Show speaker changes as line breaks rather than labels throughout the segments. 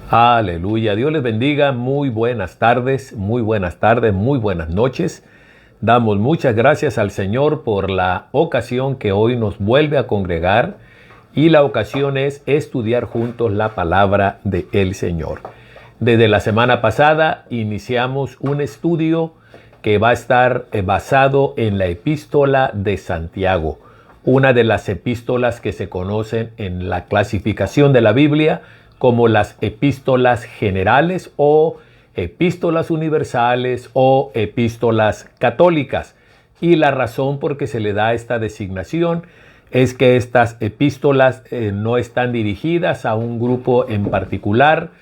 Aleluya. Dios les bendiga. Muy buenas tardes, muy buenas tardes, muy buenas noches. Damos muchas gracias al Señor por la ocasión que hoy nos vuelve a congregar, y la ocasión es estudiar juntos la palabra del Señor. Desde la semana pasada iniciamos un estudio que va a estar basado en la epístola de Santiago, una de las epístolas que se conocen en la clasificación de la Biblia como las epístolas generales o epístolas universales o epístolas católicas. Y la razón por que se le da esta designación es que estas epístolas no están dirigidas a un grupo en particular,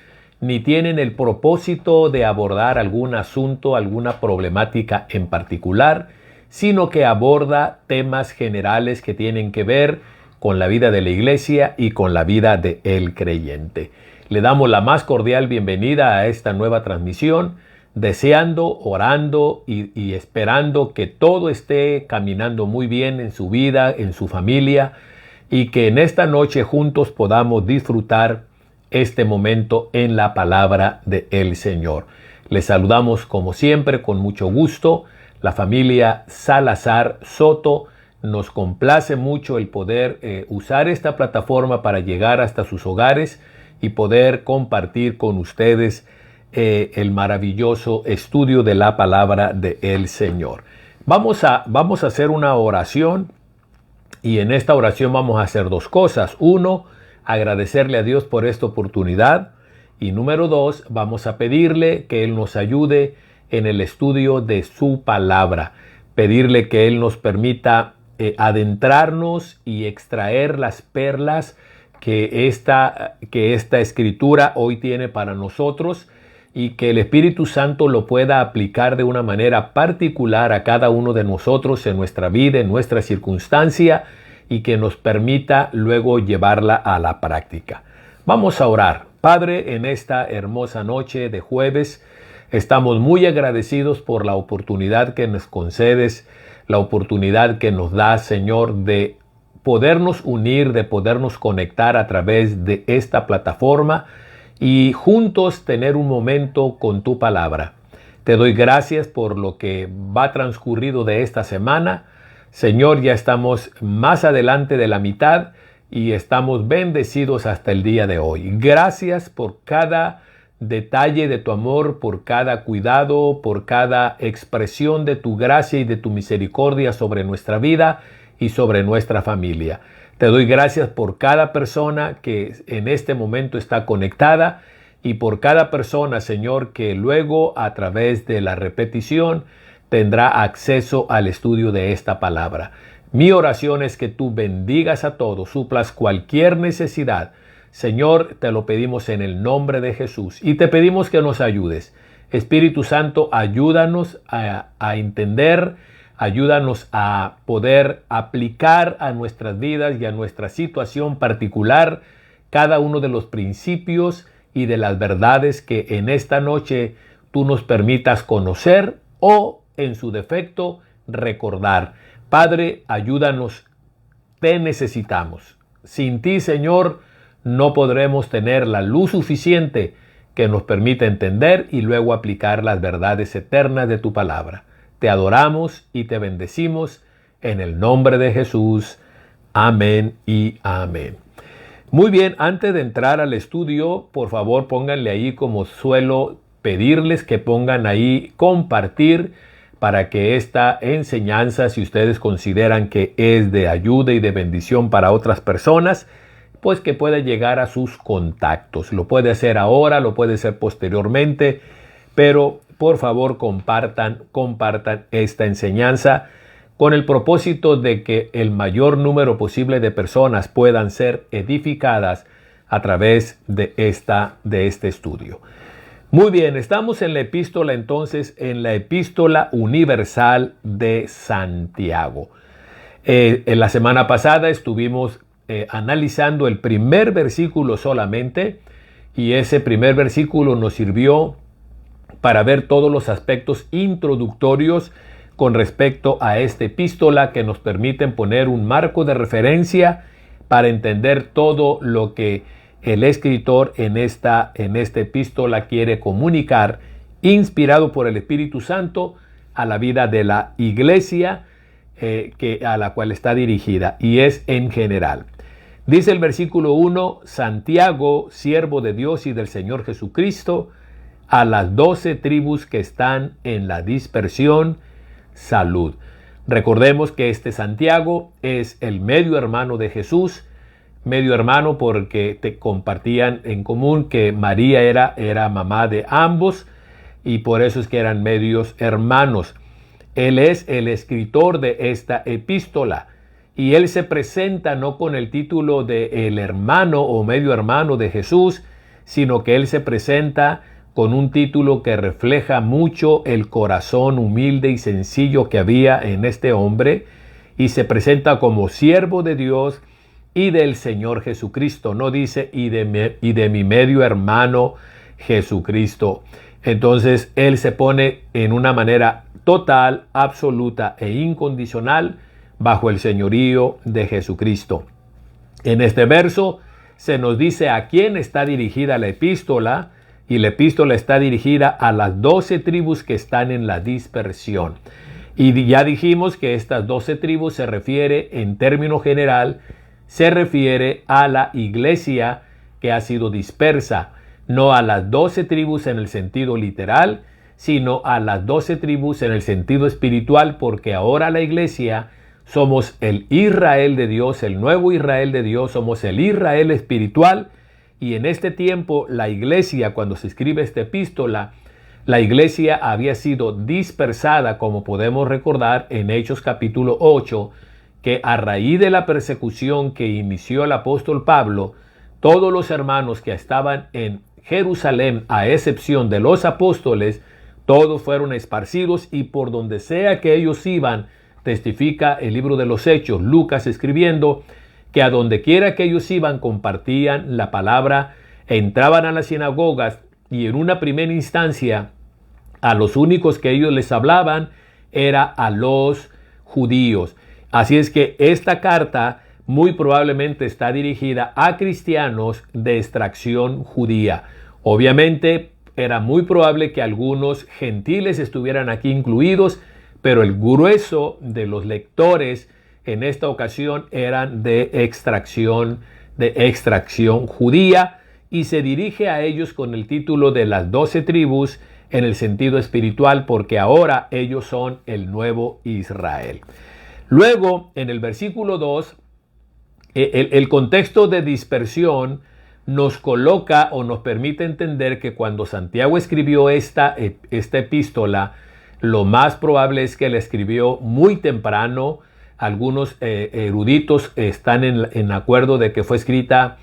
ni tienen el propósito de abordar algún asunto, alguna problemática en particular, sino que aborda temas generales que tienen que ver con la vida de la iglesia y con la vida del creyente. Le damos la más cordial bienvenida a esta nueva transmisión, deseando, orando y esperando que todo esté caminando muy bien en su vida, en su familia, y que en esta noche juntos podamos disfrutar este momento en la palabra del Señor. Les saludamos como siempre con mucho gusto, la familia Salazar Soto. Nos complace mucho el poder usar esta plataforma para llegar hasta sus hogares y poder compartir con ustedes el maravilloso estudio de la palabra del Señor. Vamos a hacer una oración, y en esta oración vamos a hacer dos cosas. Uno, agradecerle a Dios por esta oportunidad, y número dos, vamos a pedirle que Él nos ayude en el estudio de su palabra, pedirle que Él nos permita adentrarnos y extraer las perlas que esta escritura hoy tiene para nosotros, y que el Espíritu Santo lo pueda aplicar de una manera particular a cada uno de nosotros en nuestra vida, en nuestra circunstancia, y que nos permita luego llevarla a la práctica. Vamos a orar. Padre, en esta hermosa noche de jueves, estamos muy agradecidos por la oportunidad que nos concedes, la oportunidad que nos da, Señor, de podernos unir, de podernos conectar a través de esta plataforma y juntos tener un momento con tu palabra. Te doy gracias por lo que va transcurrido de esta semana. Señor, ya estamos más adelante de la mitad y estamos bendecidos hasta el día de hoy. Gracias por cada detalle de tu amor, por cada cuidado, por cada expresión de tu gracia y de tu misericordia sobre nuestra vida y sobre nuestra familia. Te doy gracias por cada persona que en este momento está conectada, y por cada persona, Señor, que luego a través de la repetición tendrá acceso al estudio de esta palabra. Mi oración es que tú bendigas a todos, suplas cualquier necesidad. Señor, te lo pedimos en el nombre de Jesús, y te pedimos que nos ayudes. Espíritu Santo, ayúdanos a entender, ayúdanos a poder aplicar a nuestras vidas y a nuestra situación particular cada uno de los principios y de las verdades que en esta noche tú nos permitas conocer o, en su defecto, recordar. Padre, ayúdanos, te necesitamos. Sin ti, Señor, no podremos tener la luz suficiente que nos permita entender y luego aplicar las verdades eternas de tu palabra. Te adoramos y te bendecimos en el nombre de Jesús. Amén y amén. Muy bien, antes de entrar al estudio, por favor pónganle ahí, como suelo pedirles, que pongan ahí compartir, para que esta enseñanza, si ustedes consideran que es de ayuda y de bendición para otras personas, pues que pueda llegar a sus contactos. Lo puede hacer ahora, lo puede hacer posteriormente, pero por favor compartan esta enseñanza con el propósito de que el mayor número posible de personas puedan ser edificadas a través de este estudio. Muy bien, estamos en la epístola entonces, en la epístola universal de Santiago. En la semana pasada estuvimos analizando el primer versículo solamente, y ese primer versículo nos sirvió para ver todos los aspectos introductorios con respecto a esta epístola, que nos permiten poner un marco de referencia para entender todo lo que el escritor en esta epístola quiere comunicar, inspirado por el Espíritu Santo, a la vida de la iglesia a la cual está dirigida, y es en general. Dice el versículo 1, Santiago, siervo de Dios y del Señor Jesucristo, a las 12 tribus que están en la dispersión, salud. Recordemos que este Santiago es el medio hermano de Jesús, medio hermano porque te compartían en común que María era mamá de ambos, y por eso es que eran medios hermanos. Él es el escritor de esta epístola, y él se presenta no con el título de el hermano o medio hermano de Jesús, sino que él se presenta con un título que refleja mucho el corazón humilde y sencillo que había en este hombre, y se presenta como siervo de Dios y del Señor Jesucristo. No dice y de mi medio hermano Jesucristo. Entonces él se pone en una manera total, absoluta e incondicional bajo el señorío de Jesucristo. En este verso se nos dice a quién está dirigida la epístola, y la epístola está dirigida a las 12 tribus que están en la dispersión. Y ya dijimos que estas 12 tribus se refiere, en término general, se refiere a la iglesia que ha sido dispersa, no a las 12 tribus en el sentido literal, sino a las 12 tribus en el sentido espiritual, porque ahora la iglesia somos el Israel de Dios, el nuevo Israel de Dios, somos el Israel espiritual. Y en este tiempo la iglesia, cuando se escribe esta epístola, la iglesia había sido dispersada, como podemos recordar en Hechos capítulo 8, que a raíz de la persecución que inició el apóstol Pablo, todos los hermanos que estaban en Jerusalén, a excepción de los apóstoles, todos fueron esparcidos, y por donde sea que ellos iban, testifica el libro de los Hechos, Lucas escribiendo, que a donde quiera que ellos iban compartían la palabra, entraban a las sinagogas, y en una primera instancia a los únicos que ellos les hablaban era a los judíos. Así es que esta carta muy probablemente está dirigida a cristianos de extracción judía. Obviamente era muy probable que algunos gentiles estuvieran aquí incluidos, pero el grueso de los lectores en esta ocasión eran de extracción judía, y se dirige a ellos con el título de las 12 tribus en el sentido espiritual, porque ahora ellos son el nuevo Israel. Luego, en el versículo 2, el contexto de dispersión nos coloca o nos permite entender que cuando Santiago escribió esta epístola, lo más probable es que la escribió muy temprano. Algunos eruditos están en acuerdo de que fue escrita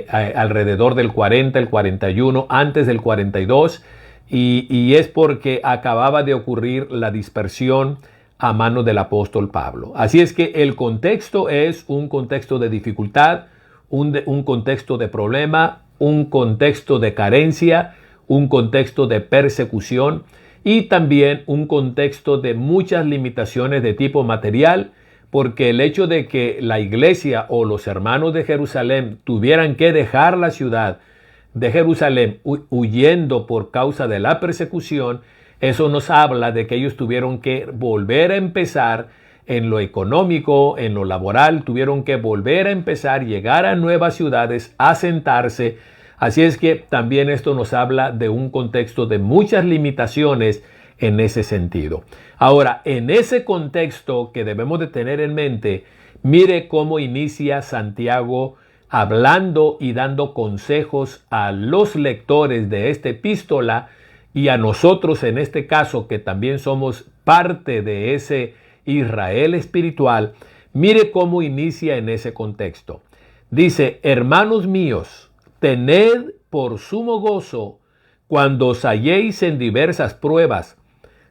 alrededor del 40, el 41, antes del 42, y es porque acababa de ocurrir la dispersión a manos del apóstol Pablo. Así es que el contexto es un contexto de dificultad, un contexto de problema, un contexto de carencia, un contexto de persecución, y también un contexto de muchas limitaciones de tipo material, porque el hecho de que la iglesia o los hermanos de Jerusalén tuvieran que dejar la ciudad de Jerusalén huyendo por causa de la persecución, eso nos habla de que ellos tuvieron que volver a empezar en lo económico, en lo laboral, tuvieron que volver a empezar, llegar a nuevas ciudades, asentarse. Así es que también esto nos habla de un contexto de muchas limitaciones en ese sentido. Ahora, en ese contexto que debemos de tener en mente, mire cómo inicia Santiago hablando y dando consejos a los lectores de esta epístola, y a nosotros en este caso, que también somos parte de ese Israel espiritual. Mire cómo inicia en ese contexto. Dice: hermanos míos, tened por sumo gozo cuando os halléis en diversas pruebas,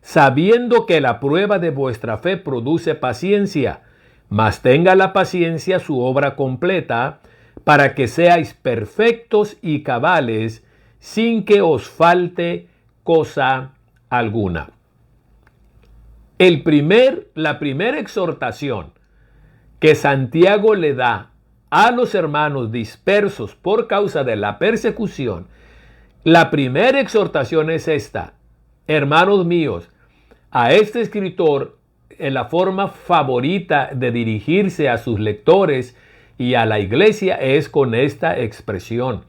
sabiendo que la prueba de vuestra fe produce paciencia, mas tenga la paciencia su obra completa, para que seáis perfectos y cabales, sin que os falte cosa alguna. La primera exhortación que Santiago le da a los hermanos dispersos por causa de la persecución, la primera exhortación es esta: hermanos míos, a este escritor, en la forma favorita de dirigirse a sus lectores y a la iglesia es con esta expresión: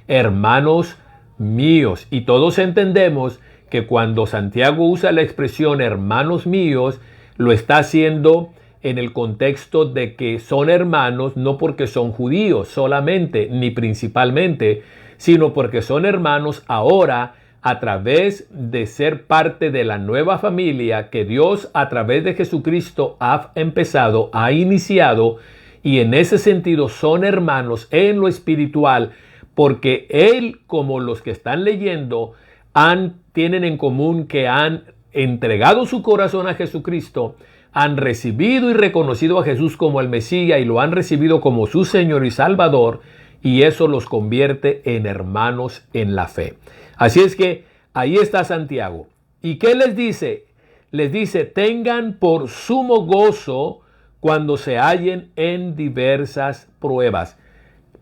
hermanos míos. Y todos entendemos que cuando Santiago usa la expresión hermanos míos, lo está haciendo en el contexto de que son hermanos no porque son judíos solamente ni principalmente, sino porque son hermanos ahora a través de ser parte de la nueva familia que Dios a través de Jesucristo ha empezado, ha iniciado, y en ese sentido son hermanos en lo espiritual, porque Él, como los que están leyendo, tienen en común que han entregado su corazón a Jesucristo, han recibido y reconocido a Jesús como el Mesías y lo han recibido como su Señor y Salvador, y eso los convierte en hermanos en la fe. Así es que ahí está Santiago. ¿Y qué les dice? Les dice: tengan por sumo gozo cuando se hallen en diversas pruebas.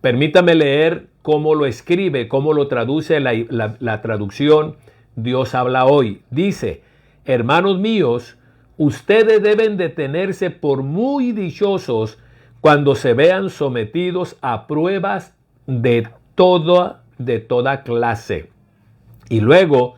Permítame leer cómo lo escribe, cómo lo traduce la traducción Dios habla hoy. Dice: hermanos míos, ustedes deben de tenerse por muy dichosos cuando se vean sometidos a pruebas de toda clase. Y luego,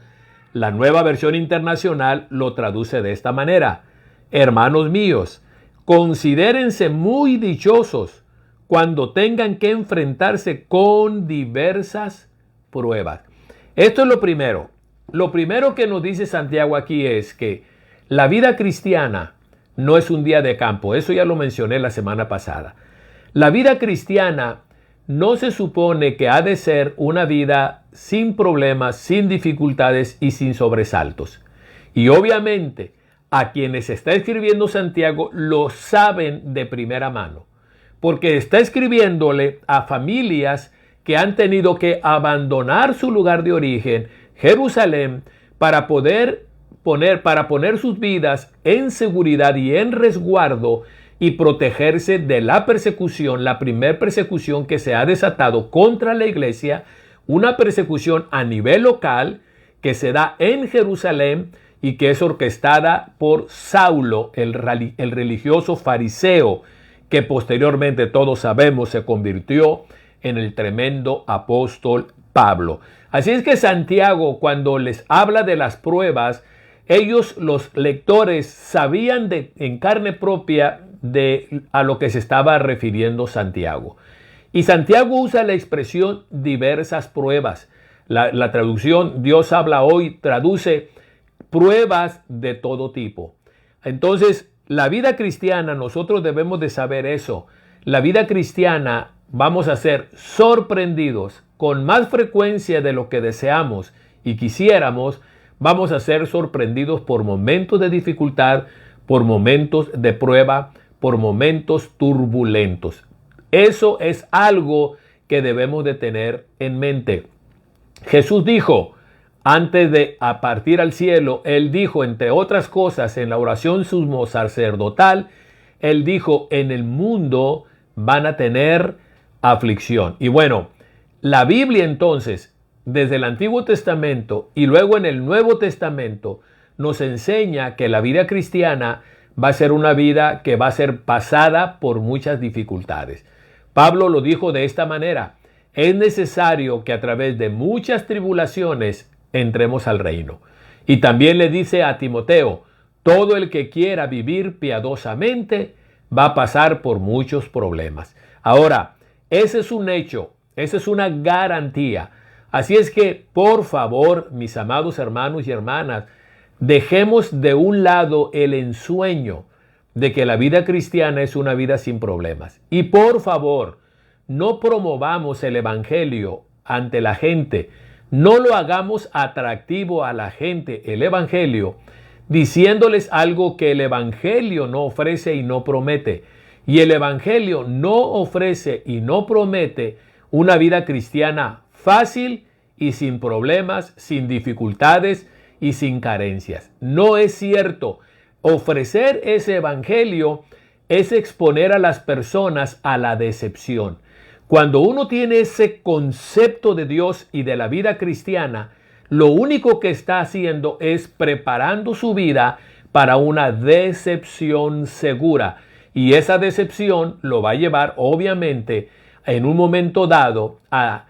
la Nueva Versión Internacional lo traduce de esta manera: hermanos míos, considérense muy dichosos cuando tengan que enfrentarse con diversas pruebas. Esto es lo primero. Lo primero que nos dice Santiago aquí es que la vida cristiana no es un día de campo. Eso ya lo mencioné la semana pasada. La vida cristiana no se supone que ha de ser una vida sin problemas, sin dificultades y sin sobresaltos. Y obviamente a quienes está escribiendo Santiago lo saben de primera mano, porque está escribiéndole a familias que han tenido que abandonar su lugar de origen, Jerusalén, para poner sus vidas en seguridad y en resguardo y protegerse de la persecución, la primera persecución que se ha desatado contra la iglesia, una persecución a nivel local que se da en Jerusalén y que es orquestada por Saulo, el religioso fariseo, que posteriormente todos sabemos se convirtió en el tremendo apóstol Pablo. Así es que Santiago, cuando les habla de las pruebas, ellos, los lectores, sabían en carne propia a lo que se estaba refiriendo Santiago. Y Santiago usa la expresión diversas pruebas. La traducción Dios habla hoy traduce pruebas de todo tipo. Entonces, la vida cristiana, nosotros debemos de saber eso. La vida cristiana vamos a ser sorprendidos con más frecuencia de lo que deseamos y quisiéramos. Vamos a ser sorprendidos por momentos de dificultad, por momentos de prueba, por momentos turbulentos. Eso es algo que debemos de tener en mente. Jesús dijo, antes de partir al cielo, Él dijo, entre otras cosas, en la oración sumo sacerdotal, Él dijo, en el mundo van a tener aflicción. Y bueno, la Biblia entonces, desde el Antiguo Testamento y luego en el Nuevo Testamento, nos enseña que la vida cristiana va a ser una vida que va a ser pasada por muchas dificultades. Pablo lo dijo de esta manera: es necesario que a través de muchas tribulaciones entremos al reino. Y también le dice a Timoteo: todo el que quiera vivir piadosamente va a pasar por muchos problemas. Ahora, ese es un hecho, esa es una garantía. Así es que, por favor, mis amados hermanos y hermanas, dejemos de un lado el ensueño de que la vida cristiana es una vida sin problemas. Y por favor, no promovamos el evangelio ante la gente. No lo hagamos atractivo a la gente, el evangelio, diciéndoles algo que el evangelio no ofrece y no promete. Y el evangelio no ofrece y no promete una vida cristiana fácil y sin problemas, sin dificultades y sin carencias. No es cierto. Ofrecer ese evangelio es exponer a las personas a la decepción. Cuando uno tiene ese concepto de Dios y de la vida cristiana, lo único que está haciendo es preparando su vida para una decepción segura. Y esa decepción lo va a llevar, obviamente, en un momento dado a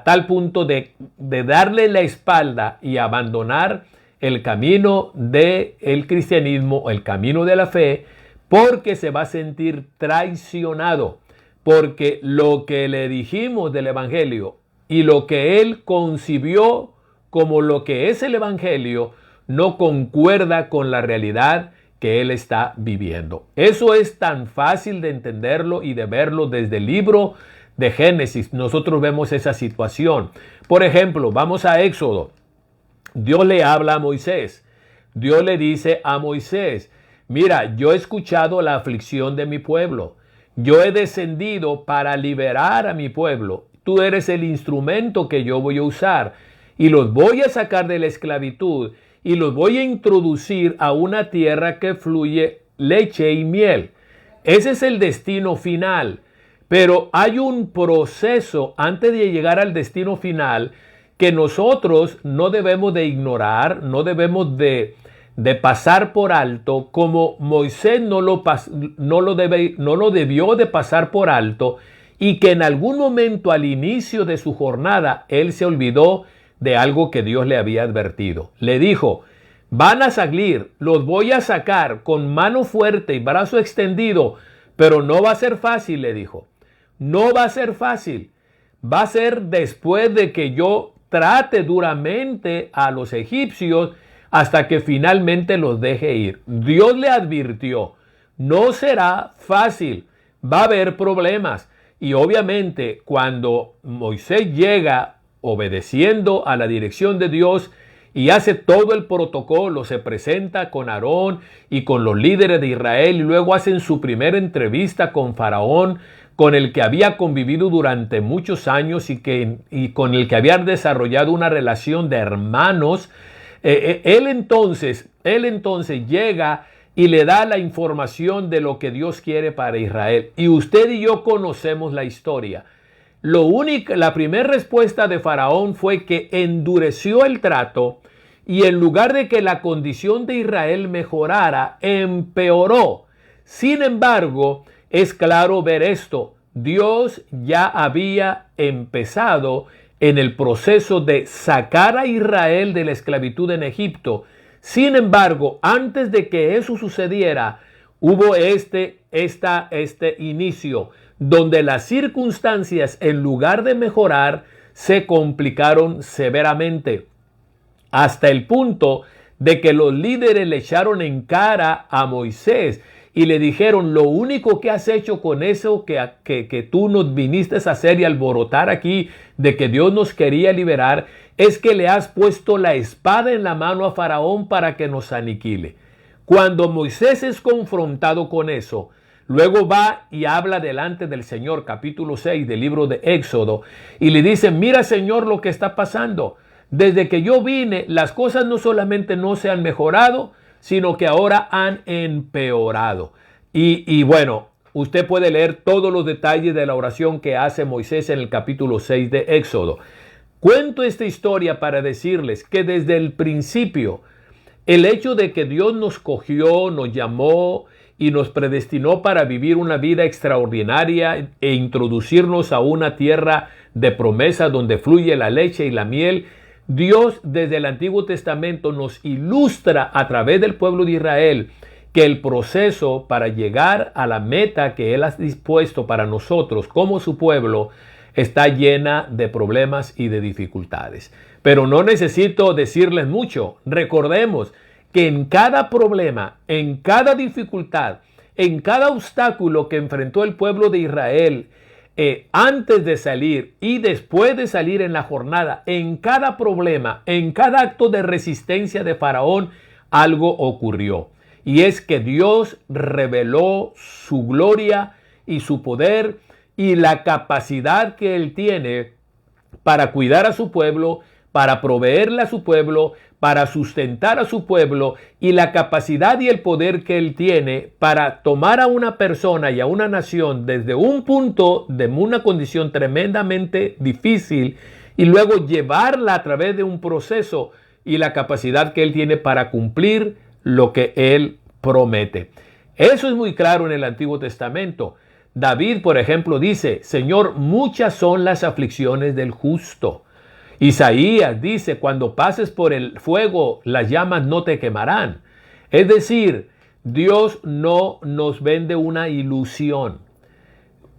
tal punto de darle la espalda y abandonar el camino del cristianismo, el camino de la fe, porque se va a sentir traicionado, porque lo que le dijimos del evangelio y lo que él concibió como lo que es el evangelio no concuerda con la realidad que él está viviendo. Eso es tan fácil de entenderlo y de verlo desde el libro de Génesis. Nosotros vemos esa situación. Por ejemplo, vamos a Éxodo. Dios le habla a Moisés. Dios le dice a Moisés: mira, yo he escuchado la aflicción de mi pueblo. Yo he descendido para liberar a mi pueblo. Tú eres el instrumento que yo voy a usar y los voy a sacar de la esclavitud y los voy a introducir a una tierra que fluye leche y miel. Ese es el destino final. Pero hay un proceso antes de llegar al destino final que nosotros no debemos de ignorar, no debemos de pasar por alto, como Moisés no lo debió de pasar por alto, y que en algún momento al inicio de su jornada él se olvidó de algo que Dios le había advertido. Le dijo: van a salir, los voy a sacar con mano fuerte y brazo extendido, pero no va a ser fácil, le dijo. No va a ser fácil. Va a ser después de que yo trate duramente a los egipcios hasta que finalmente los deje ir. Dios le advirtió: no será fácil, va a haber problemas. Y obviamente cuando Moisés llega obedeciendo a la dirección de Dios y hace todo el protocolo, se presenta con Aarón y con los líderes de Israel y luego hacen su primera entrevista con Faraón, con el que había convivido durante muchos años y con el que había desarrollado una relación de hermanos. Él entonces llega y le da la información de lo que Dios quiere para Israel. Y usted y yo conocemos la historia. La primera respuesta de Faraón fue que endureció el trato y en lugar de que la condición de Israel mejorara, empeoró. Sin embargo, es claro ver esto. Dios ya había empezado en el proceso de sacar a Israel de la esclavitud en Egipto. Sin embargo, antes de que eso sucediera, hubo este inicio donde las circunstancias, en lugar de mejorar, se complicaron severamente, hasta el punto de que los líderes le echaron en cara a Moisés y le dijeron: lo único que has hecho con eso que tú nos viniste a hacer y alborotar aquí, de que Dios nos quería liberar, es que le has puesto la espada en la mano a Faraón para que nos aniquile. Cuando Moisés es confrontado con eso, luego va y habla delante del Señor, capítulo 6 del libro de Éxodo, y le dice: mira, Señor, lo que está pasando. Desde que yo vine, las cosas no solamente no se han mejorado, sino que ahora han empeorado. Y bueno, usted puede leer todos los detalles de la oración que hace Moisés en el capítulo 6 de Éxodo. Cuento esta historia para decirles que desde el principio, el hecho de que Dios nos cogió, nos llamó y nos predestinó para vivir una vida extraordinaria e introducirnos a una tierra de promesa donde fluye la leche y la miel, Dios desde el Antiguo Testamento nos ilustra a través del pueblo de Israel que el proceso para llegar a la meta que Él ha dispuesto para nosotros como su pueblo está llena de problemas y de dificultades. Pero no necesito decirles mucho. Recordemos que en cada problema, en cada dificultad, en cada obstáculo que enfrentó el pueblo de Israel, antes de salir y después de salir en la jornada, en cada problema, en cada acto de resistencia de Faraón, algo ocurrió. Y es que Dios reveló su gloria y su poder y la capacidad que Él tiene para cuidar a su pueblo, para proveerle a su pueblo, para sustentar a su pueblo, y la capacidad y el poder que Él tiene para tomar a una persona y a una nación desde un punto de una condición tremendamente difícil y luego llevarla a través de un proceso, y la capacidad que Él tiene para cumplir lo que Él promete. Eso es muy claro en el Antiguo Testamento. David, por ejemplo, dice: Señor, muchas son las aflicciones del justo. Isaías dice: cuando pases por el fuego, las llamas no te quemarán. Es decir, Dios no nos vende una ilusión.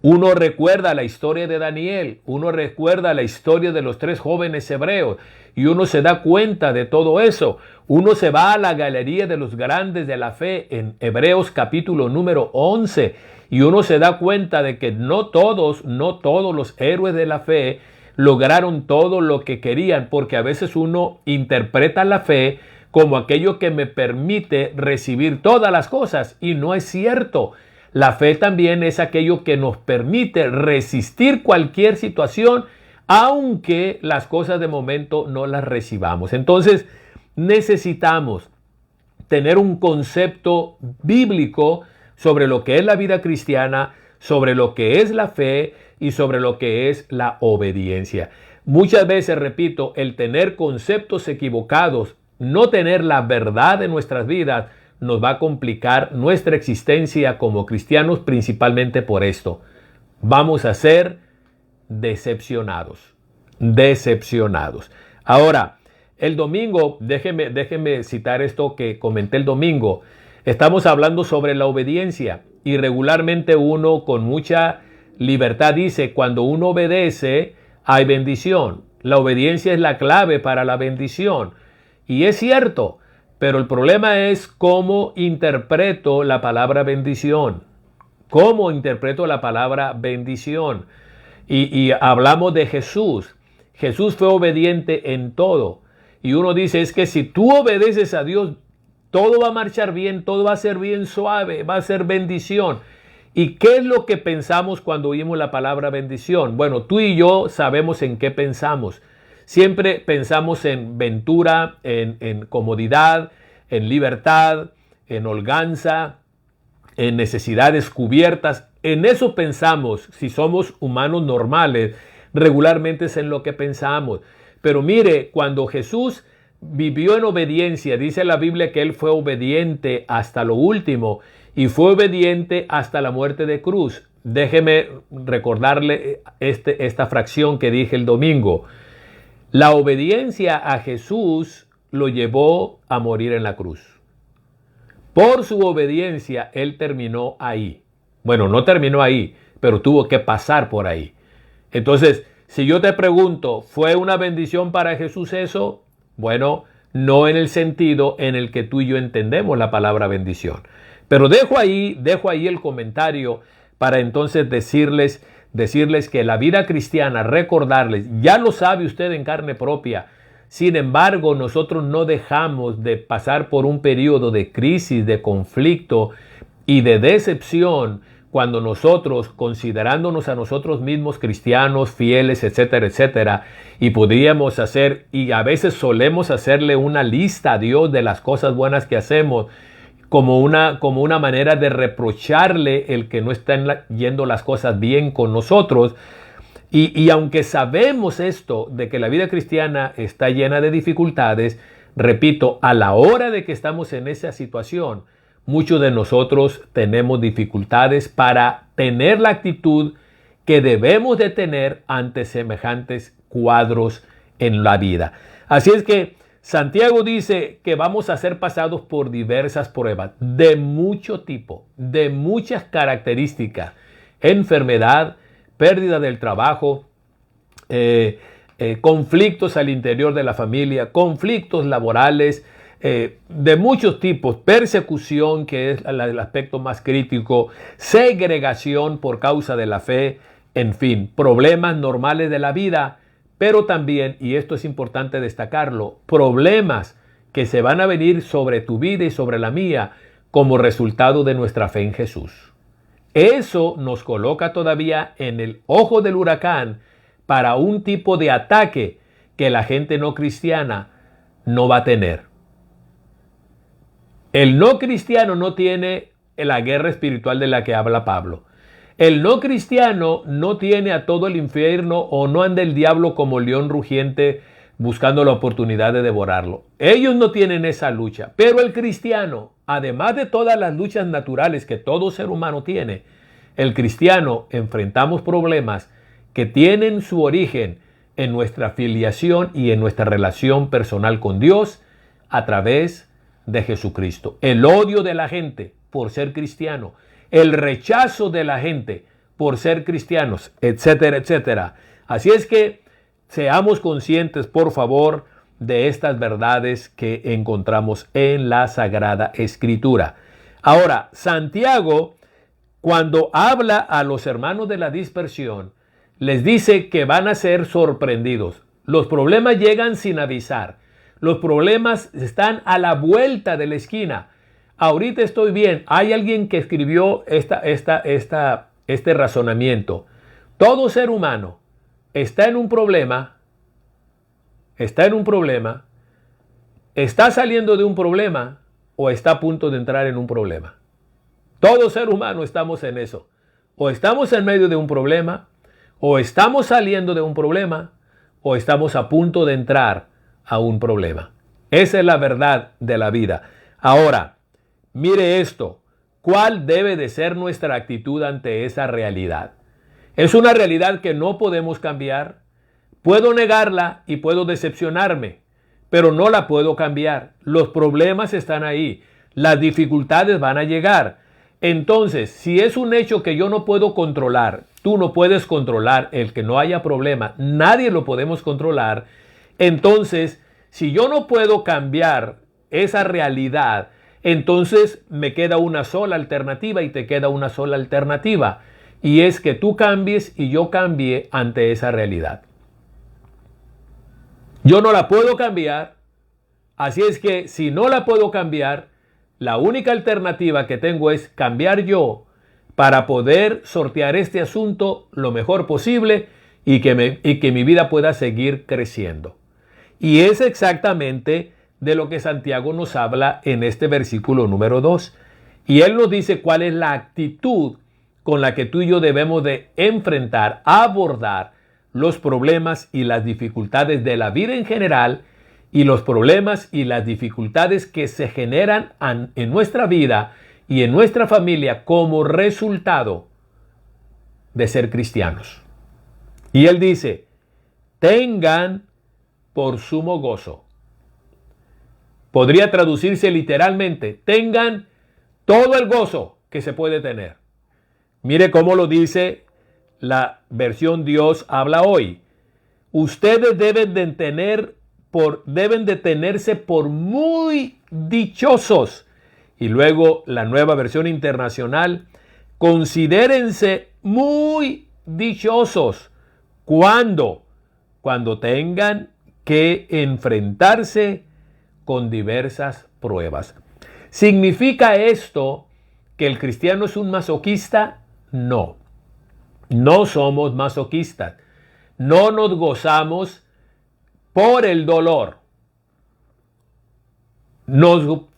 Uno recuerda la historia de Daniel, uno recuerda la historia de los 3 jóvenes hebreos, y uno se da cuenta de todo eso. Uno se va a la galería de los grandes de la fe en Hebreos capítulo número 11, y uno se da cuenta de que no todos los héroes de la fe lograron todo lo que querían, porque a veces uno interpreta la fe como aquello que me permite recibir todas las cosas, y no es cierto. La fe también es aquello que nos permite resistir cualquier situación, aunque las cosas de momento no las recibamos. Entonces, necesitamos tener un concepto bíblico sobre lo que es la vida cristiana, sobre lo que es la fe y sobre lo que es la obediencia. Muchas veces, repito, el tener conceptos equivocados, no tener la verdad en nuestras vidas, nos va a complicar nuestra existencia como cristianos, principalmente por esto. Vamos a ser decepcionados. Ahora, el domingo, déjeme citar esto que comenté el domingo. Estamos hablando sobre la obediencia, y regularmente uno con mucha libertad dice: cuando uno obedece, hay bendición. La obediencia es la clave para la bendición. Y es cierto. Pero el problema es cómo interpreto la palabra bendición. ¿Cómo interpreto la palabra bendición? Y hablamos de Jesús. Jesús fue obediente en todo. Y uno dice: es que si tú obedeces a Dios, todo va a marchar bien, todo va a ser bien suave, va a ser bendición. ¿Y qué es lo que pensamos cuando oímos la palabra bendición? Bueno, tú y yo sabemos en qué pensamos. Siempre pensamos en ventura, en comodidad, en libertad, en holganza, en necesidades cubiertas. En eso pensamos. Si somos humanos normales, regularmente es en lo que pensamos. Pero mire, cuando Jesús vivió en obediencia, dice la Biblia que Él fue obediente hasta lo último, y fue obediente hasta la muerte de cruz. Déjeme recordarle esta fracción que dije el domingo. La obediencia a Jesús lo llevó a morir en la cruz. Por su obediencia, Él terminó ahí. Bueno, no terminó ahí, pero tuvo que pasar por ahí. Entonces, si yo te pregunto, ¿fue una bendición para Jesús eso? Bueno, no en el sentido en el que tú y yo entendemos la palabra bendición. Pero dejo ahí el comentario para entonces decirles que la vida cristiana, recordarles, ya lo sabe usted en carne propia. Sin embargo, nosotros no dejamos de pasar por un periodo de crisis, de conflicto y de decepción cuando nosotros, considerándonos a nosotros mismos cristianos, fieles, etcétera, etcétera, y podríamos hacer, y a veces solemos hacerle una lista a Dios de las cosas buenas que hacemos, como una manera de reprocharle el que no estén yendo las cosas bien con nosotros. Y aunque sabemos esto, de que la vida cristiana está llena de dificultades, repito, a la hora de que estamos en esa situación, muchos de nosotros tenemos dificultades para tener la actitud que debemos de tener ante semejantes cuadros en la vida. Así es que Santiago dice que vamos a ser pasados por diversas pruebas de mucho tipo, de muchas características: enfermedad, pérdida del trabajo, conflictos al interior de la familia, conflictos laborales, de muchos tipos, persecución, que es el aspecto más crítico, segregación por causa de la fe, en fin, problemas normales de la vida. Pero también, y esto es importante destacarlo, problemas que se van a venir sobre tu vida y sobre la mía como resultado de nuestra fe en Jesús. Eso nos coloca todavía en el ojo del huracán para un tipo de ataque que la gente no cristiana no va a tener. El no cristiano no tiene la guerra espiritual de la que habla Pablo. El no cristiano no tiene a todo el infierno o no anda el diablo como león rugiente buscando la oportunidad de devorarlo. Ellos no tienen esa lucha. Pero el cristiano, además de todas las luchas naturales que todo ser humano tiene, el cristiano enfrentamos problemas que tienen su origen en nuestra filiación y en nuestra relación personal con Dios a través de Jesucristo. El odio de la gente por ser cristiano, el rechazo de la gente por ser cristianos, etcétera, etcétera. Así es que seamos conscientes, por favor, de estas verdades que encontramos en la Sagrada Escritura. Ahora, Santiago, cuando habla a los hermanos de la dispersión, les dice que van a ser sorprendidos. Los problemas llegan sin avisar. Los problemas están a la vuelta de la esquina. Ahorita estoy bien. Hay alguien que escribió este razonamiento. Todo ser humano está en un problema, está saliendo de un problema o está a punto de entrar en un problema. Todo ser humano estamos en eso. O estamos en medio de un problema, o estamos saliendo de un problema, o estamos a punto de entrar a un problema. Esa es la verdad de la vida. Ahora, mire esto. ¿Cuál debe de ser nuestra actitud ante esa realidad? Es una realidad que no podemos cambiar. Puedo negarla y puedo decepcionarme, pero no la puedo cambiar. Los problemas están ahí. Las dificultades van a llegar. Entonces, si es un hecho que yo no puedo controlar, tú no puedes controlar el que no haya problema, nadie lo podemos controlar. Entonces, si yo no puedo cambiar esa realidad, entonces me queda una sola alternativa y te queda una sola alternativa. Y es que tú cambies y yo cambie ante esa realidad. Yo no la puedo cambiar, así es que si no la puedo cambiar, la única alternativa que tengo es cambiar yo para poder sortear este asunto lo mejor posible y que mi vida pueda seguir creciendo. Y es exactamente de lo que Santiago nos habla en este versículo número 2. Y él nos dice cuál es la actitud con la que tú y yo debemos de enfrentar, abordar los problemas y las dificultades de la vida en general y los problemas y las dificultades que se generan en nuestra vida y en nuestra familia como resultado de ser cristianos. Y él dice, tengan por sumo gozo. Podría traducirse literalmente, tengan todo el gozo que se puede tener. Mire cómo lo dice la versión Dios habla hoy. Ustedes deben de tenerse por muy dichosos. Y luego la nueva versión internacional, considérense muy dichosos. ¿Cuándo? Cuando tengan que enfrentarse con diversas pruebas. ¿Significa esto que el cristiano es un masoquista? No. No somos masoquistas. No nos gozamos por el dolor.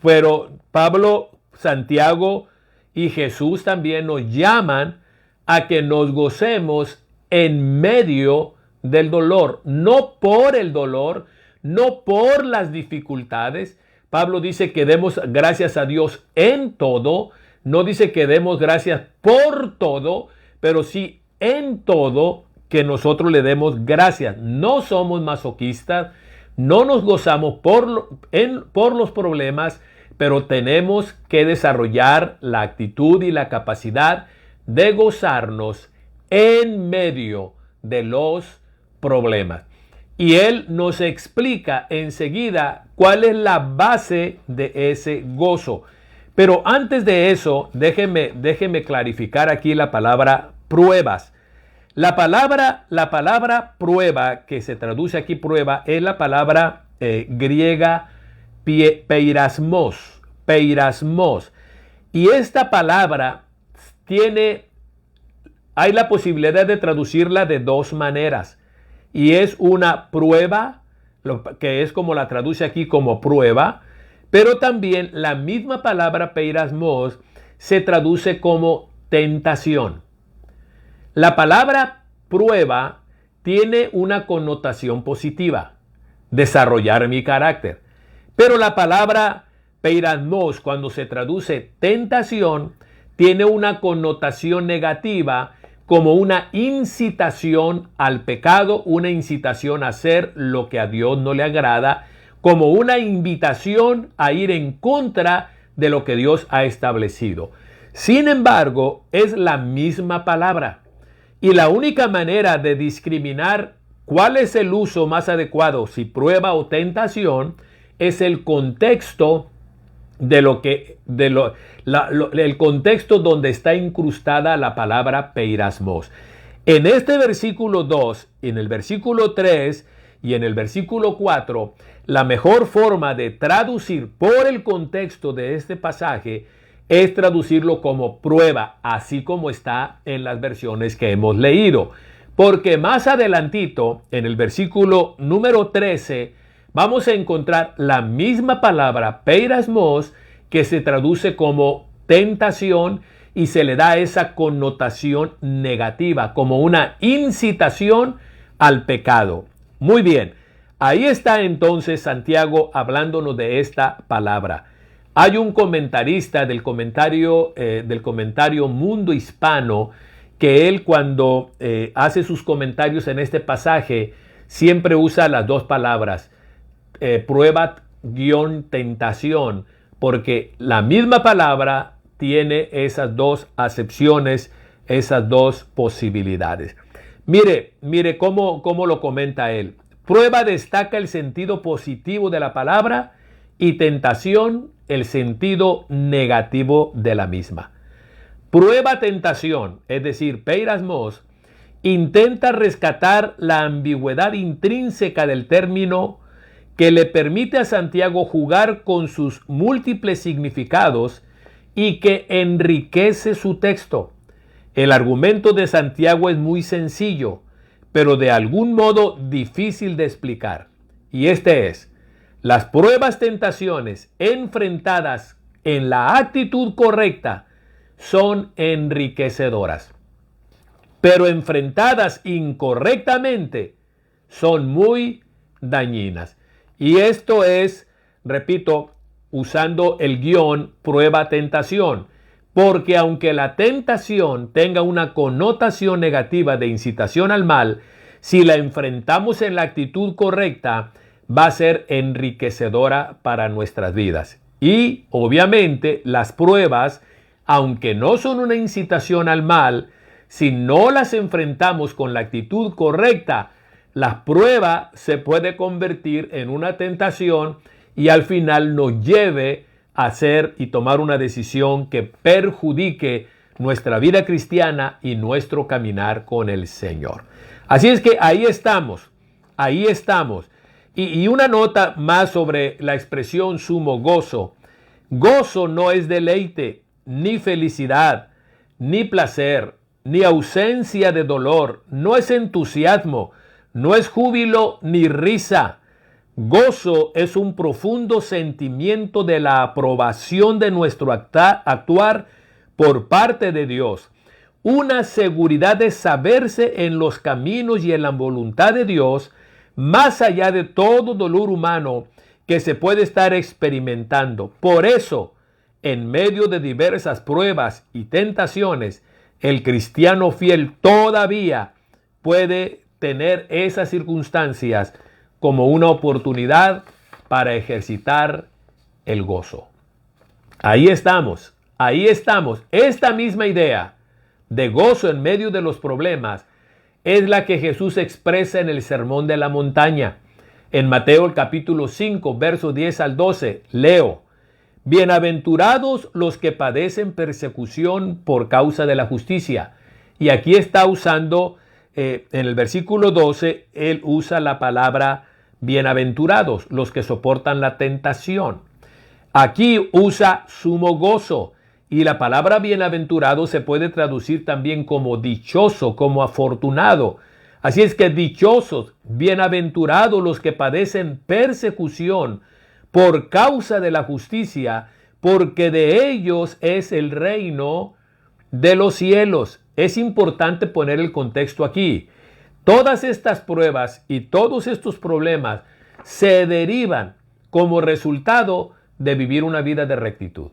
Pero Pablo, Santiago y Jesús también nos llaman a que nos gocemos en medio del dolor, no por el dolor, no por las dificultades. Pablo dice que demos gracias a Dios en todo, no dice que demos gracias por todo, pero sí en todo que nosotros le demos gracias. No somos masoquistas, no nos gozamos por los problemas, pero tenemos que desarrollar la actitud y la capacidad de gozarnos en medio de los problemas. Y él nos explica enseguida cuál es la base de ese gozo. Pero antes de eso, déjeme clarificar aquí la palabra pruebas. La palabra prueba, que se traduce aquí prueba, es la palabra griega peirasmos. Y esta palabra hay la posibilidad de traducirla de dos maneras. Y es una prueba que es como la traduce aquí como prueba, pero también la misma palabra peirasmos se traduce como tentación. La palabra prueba tiene una connotación positiva, desarrollar mi carácter. Pero la palabra peirasmos, cuando se traduce tentación, tiene una connotación negativa como una incitación al pecado, una incitación a hacer lo que a Dios no le agrada, como una invitación a ir en contra de lo que Dios ha establecido. Sin embargo, es la misma palabra. Y la única manera de discriminar cuál es el uso más adecuado, si prueba o tentación, es el contexto el contexto donde está incrustada la palabra peirasmos. En este versículo 2, en el versículo 3 y en el versículo 4, la mejor forma de traducir por el contexto de este pasaje es traducirlo como prueba, así como está en las versiones que hemos leído. Porque más adelantito, en el versículo número 13, vamos a encontrar la misma palabra peirasmos que se traduce como tentación y se le da esa connotación negativa, como una incitación al pecado. Muy bien, ahí está entonces Santiago hablándonos de esta palabra. Hay un comentarista del comentario Mundo Hispano que él cuando hace sus comentarios en este pasaje siempre usa las dos palabras, prueba-tentación, porque la misma palabra tiene esas dos acepciones, esas dos posibilidades. Mire cómo lo comenta él. Prueba destaca el sentido positivo de la palabra y tentación el sentido negativo de la misma. Prueba tentación, es decir, peirasmos, intenta rescatar la ambigüedad intrínseca del término que le permite a Santiago jugar con sus múltiples significados y que enriquece su texto. El argumento de Santiago es muy sencillo, pero de algún modo difícil de explicar. Y este es: las pruebas, tentaciones enfrentadas en la actitud correcta son enriquecedoras, pero enfrentadas incorrectamente son muy dañinas. Y esto es, repito, usando el guión prueba-tentación, porque aunque la tentación tenga una connotación negativa de incitación al mal, si la enfrentamos en la actitud correcta, va a ser enriquecedora para nuestras vidas. Y obviamente las pruebas, aunque no son una incitación al mal, si no las enfrentamos con la actitud correcta, la prueba se puede convertir en una tentación y al final nos lleve a hacer y tomar una decisión que perjudique nuestra vida cristiana y nuestro caminar con el Señor. Así es que ahí estamos. Y una nota más sobre la expresión sumo gozo. Gozo no es deleite, ni felicidad, ni placer, ni ausencia de dolor, no es entusiasmo, no es júbilo ni risa. Gozo es un profundo sentimiento de la aprobación de nuestro actuar por parte de Dios. Una seguridad de saberse en los caminos y en la voluntad de Dios, más allá de todo dolor humano que se puede estar experimentando. Por eso, en medio de diversas pruebas y tentaciones, el cristiano fiel todavía puede tener esas circunstancias como una oportunidad para ejercitar el gozo. Ahí estamos. Esta misma idea de gozo en medio de los problemas es la que Jesús expresa en el Sermón de la Montaña. En Mateo el capítulo 5, versos 10 al 12, leo: Bienaventurados los que padecen persecución por causa de la justicia. Y aquí está usando, en el versículo 12, él usa la palabra bienaventurados, los que soportan la tentación. Aquí usa sumo gozo. Y la palabra bienaventurado se puede traducir también como dichoso, como afortunado. Así es que dichosos, bienaventurados los que padecen persecución por causa de la justicia, porque de ellos es el reino de los cielos. Es importante poner el contexto aquí. Todas estas pruebas y todos estos problemas se derivan como resultado de vivir una vida de rectitud.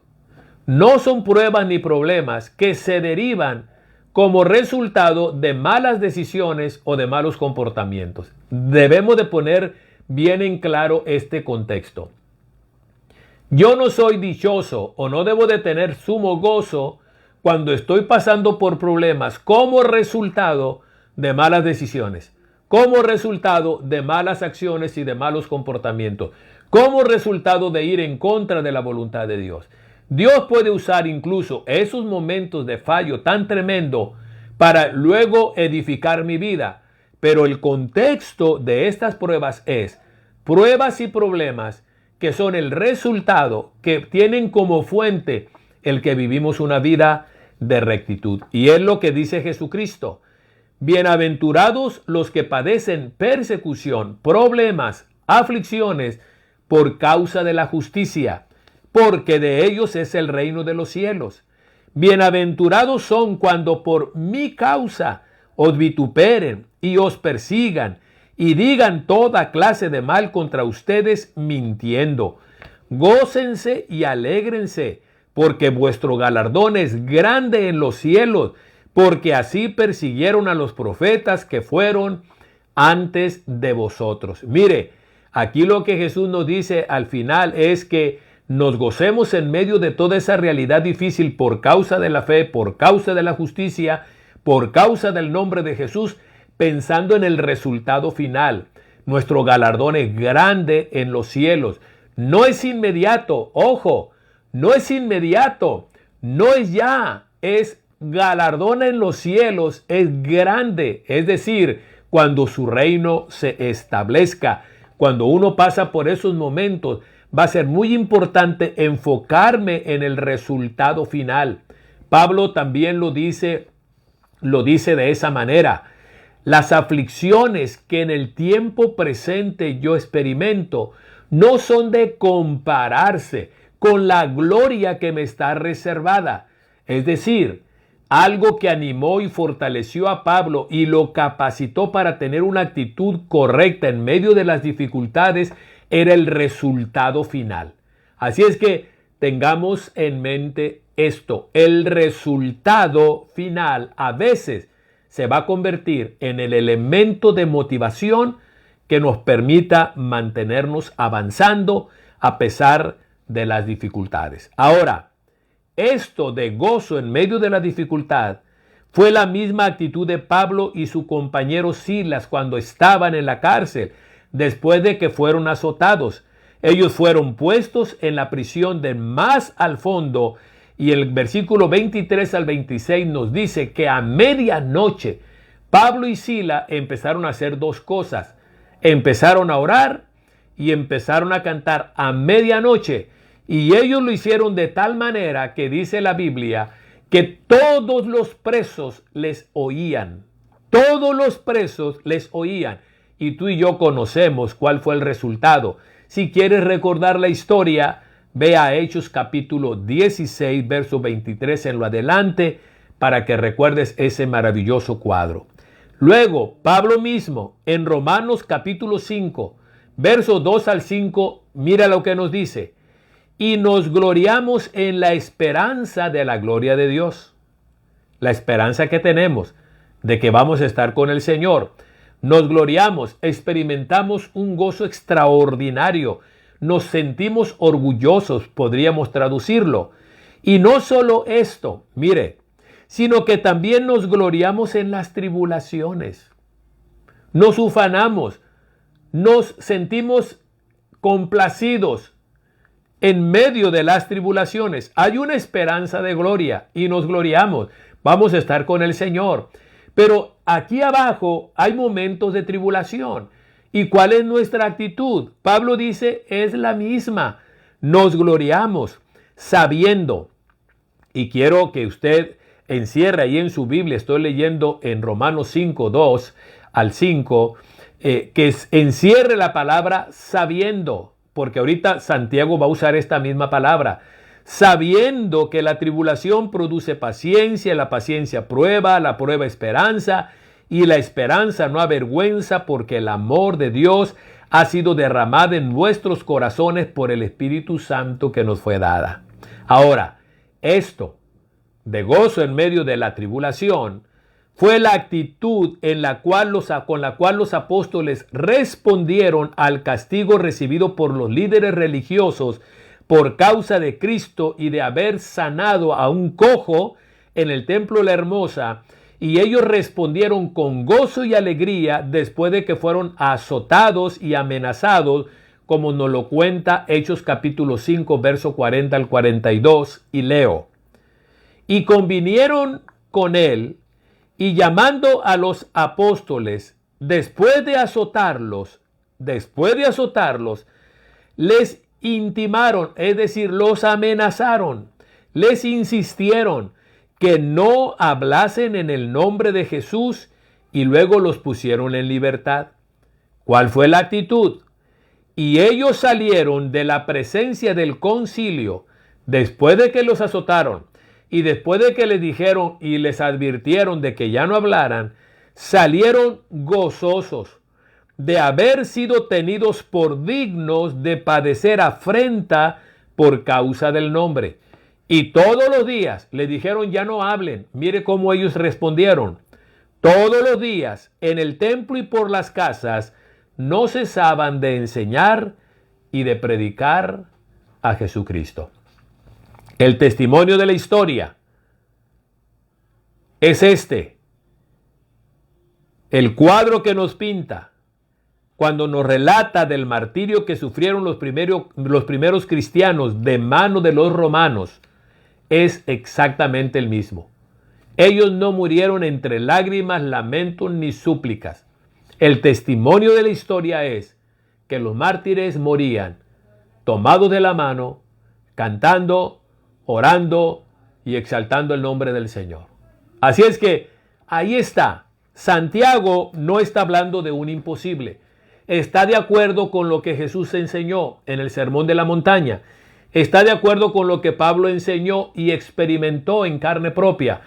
No son pruebas ni problemas que se derivan como resultado de malas decisiones o de malos comportamientos. Debemos de poner bien en claro este contexto. Yo no soy dichoso o no debo de tener sumo gozo cuando estoy pasando por problemas como resultado de malas decisiones, como resultado de malas acciones y de malos comportamientos, como resultado de ir en contra de la voluntad de Dios. Dios puede usar incluso esos momentos de fallo tan tremendo para luego edificar mi vida. Pero el contexto de estas pruebas es pruebas y problemas que son el resultado, que tienen como fuente el que vivimos una vida de rectitud. Y es lo que dice Jesucristo. Bienaventurados los que padecen persecución, problemas, aflicciones por causa de la justicia, porque de ellos es el reino de los cielos. Bienaventurados son cuando por mi causa os vituperen y os persigan y digan toda clase de mal contra ustedes mintiendo. Gócense y alégrense, porque vuestro galardón es grande en los cielos, porque así persiguieron a los profetas que fueron antes de vosotros. Mire, aquí lo que Jesús nos dice al final es que nos gocemos en medio de toda esa realidad difícil por causa de la fe, por causa de la justicia, por causa del nombre de Jesús, pensando en el resultado final. Nuestro galardón es grande en los cielos. No es inmediato, ojo, no es inmediato, no es ya, es galardón en los cielos, es grande. Es decir, cuando su reino se establezca, cuando uno pasa por esos momentos, va a ser muy importante enfocarme en el resultado final. Pablo también lo dice de esa manera. Las aflicciones que en el tiempo presente yo experimento no son de compararse con la gloria que me está reservada. Es decir, algo que animó y fortaleció a Pablo y lo capacitó para tener una actitud correcta en medio de las dificultades era el resultado final. Así es que tengamos en mente esto. El resultado final a veces se va a convertir en el elemento de motivación que nos permita mantenernos avanzando a pesar de las dificultades. Ahora, esto de gozo en medio de la dificultad fue la misma actitud de Pablo y su compañero Silas cuando estaban en la cárcel, después de que fueron azotados. Ellos fueron puestos en la prisión de más al fondo y el versículo 23 al 26 nos dice que a medianoche Pablo y Silas empezaron a hacer dos cosas. Empezaron a orar y empezaron a cantar a medianoche. Y ellos lo hicieron de tal manera que dice la Biblia que todos los presos les oían. Todos los presos les oían. Y tú y yo conocemos cuál fue el resultado. Si quieres recordar la historia, ve a Hechos capítulo 16, verso 23 en lo adelante, para que recuerdes ese maravilloso cuadro. Luego, Pablo mismo, en Romanos capítulo 5, verso 2 al 5, mira lo que nos dice. Y nos gloriamos en la esperanza de la gloria de Dios. La esperanza que tenemos de que vamos a estar con el Señor. Nos gloriamos, experimentamos un gozo extraordinario. Nos sentimos orgullosos, podríamos traducirlo. Y no solo esto, mire, sino que también nos gloriamos en las tribulaciones. Nos ufanamos, nos sentimos complacidos en medio de las tribulaciones. Hay una esperanza de gloria y nos gloriamos. Vamos a estar con el Señor. Pero aquí abajo hay momentos de tribulación. ¿Y cuál es nuestra actitud? Pablo dice, es la misma. Nos gloriamos sabiendo. Y quiero que usted encierre ahí en su Biblia, estoy leyendo en Romanos 5:2, al 5, encierre la palabra sabiendo, porque ahorita Santiago va a usar esta misma palabra, sabiendo que la tribulación produce paciencia, la paciencia prueba, la prueba esperanza, y la esperanza no avergüenza, porque el amor de Dios ha sido derramado en nuestros corazones por el Espíritu Santo que nos fue dada. Ahora, esto de gozo en medio de la tribulación fue la actitud con la cual los apóstoles respondieron al castigo recibido por los líderes religiosos por causa de Cristo y de haber sanado a un cojo en el templo La Hermosa, y ellos respondieron con gozo y alegría después de que fueron azotados y amenazados, como nos lo cuenta Hechos capítulo 5, verso 40 al 42, y leo: y convinieron con él, y llamando a los apóstoles, después de azotarlos, les intimaron, es decir, los amenazaron, les insistieron que no hablasen en el nombre de Jesús, y luego los pusieron en libertad. ¿Cuál fue la actitud? Y ellos salieron de la presencia del concilio después de que los azotaron y después de que les dijeron y les advirtieron de que ya no hablaran, salieron gozosos de haber sido tenidos por dignos de padecer afrenta por causa del nombre. Y todos los días le dijeron ya no hablen. Mire cómo ellos respondieron. Todos los días en el templo y por las casas no cesaban de enseñar y de predicar a Jesucristo. El testimonio de la historia es este. El cuadro que nos pinta cuando nos relata del martirio que sufrieron los primeros cristianos de mano de los romanos es exactamente el mismo. Ellos no murieron entre lágrimas, lamentos ni súplicas. El testimonio de la historia es que los mártires morían tomados de la mano, cantando, orando y exaltando el nombre del Señor. Así es que ahí está. Santiago no está hablando de un imposible. Está de acuerdo con lo que Jesús enseñó en el Sermón de la Montaña. Está de acuerdo con lo que Pablo enseñó y experimentó en carne propia.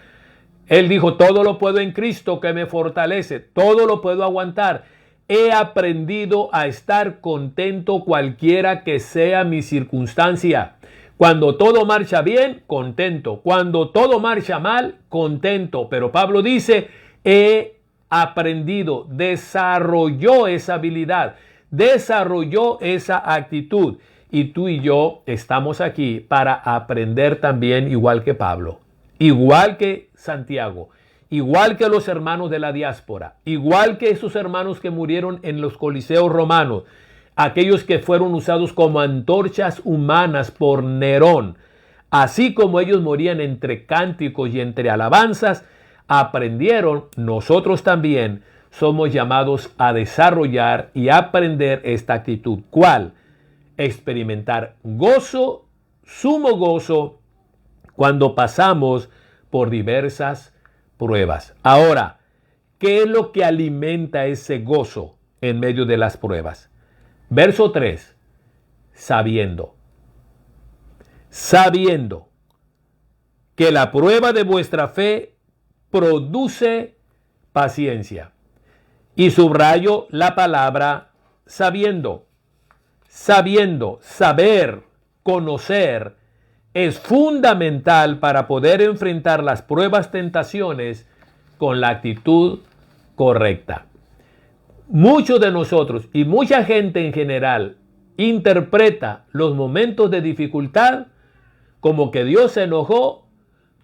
Él dijo, todo lo puedo en Cristo que me fortalece, todo lo puedo aguantar. He aprendido a estar contento cualquiera que sea mi circunstancia. Cuando todo marcha bien, contento. Cuando todo marcha mal, contento. Pero Pablo dice, he aprendido, desarrolló esa habilidad, desarrolló esa actitud. Y tú y yo estamos aquí para aprender también igual que Pablo, igual que Santiago, igual que los hermanos de la diáspora, igual que esos hermanos que murieron en los coliseos romanos, aquellos que fueron usados como antorchas humanas por Nerón. Así como ellos morían entre cánticos y entre alabanzas, aprendieron, nosotros también somos llamados a desarrollar y aprender esta actitud. ¿Cuál? Experimentar gozo, sumo gozo, cuando pasamos por diversas pruebas. Ahora, ¿qué es lo que alimenta ese gozo en medio de las pruebas? Verso 3, sabiendo que la prueba de vuestra fe produce paciencia. Y subrayo la palabra sabiendo. Saber, conocer, es fundamental para poder enfrentar las pruebas, tentaciones con la actitud correcta. Muchos de nosotros y mucha gente en general interpreta los momentos de dificultad como que Dios se enojó,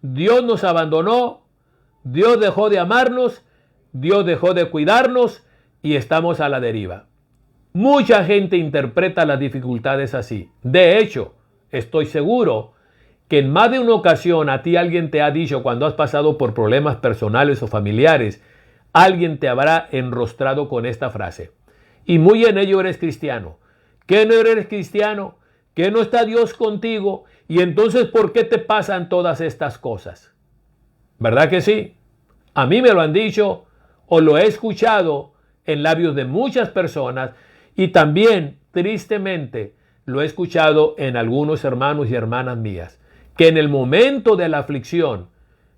Dios nos abandonó, Dios dejó de amarnos, Dios dejó de cuidarnos y estamos a la deriva. Mucha gente interpreta las dificultades así. De hecho, estoy seguro que en más de una ocasión a ti alguien te ha dicho, cuando has pasado por problemas personales o familiares, alguien te habrá enrostrado con esta frase: y muy en ello eres cristiano. ¿Qué no eres cristiano? ¿Qué no está Dios contigo? Y entonces, ¿por qué te pasan todas estas cosas? ¿Verdad que sí? A mí me lo han dicho o lo he escuchado en labios de muchas personas y también, tristemente, lo he escuchado en algunos hermanos y hermanas mías, que en el momento de la aflicción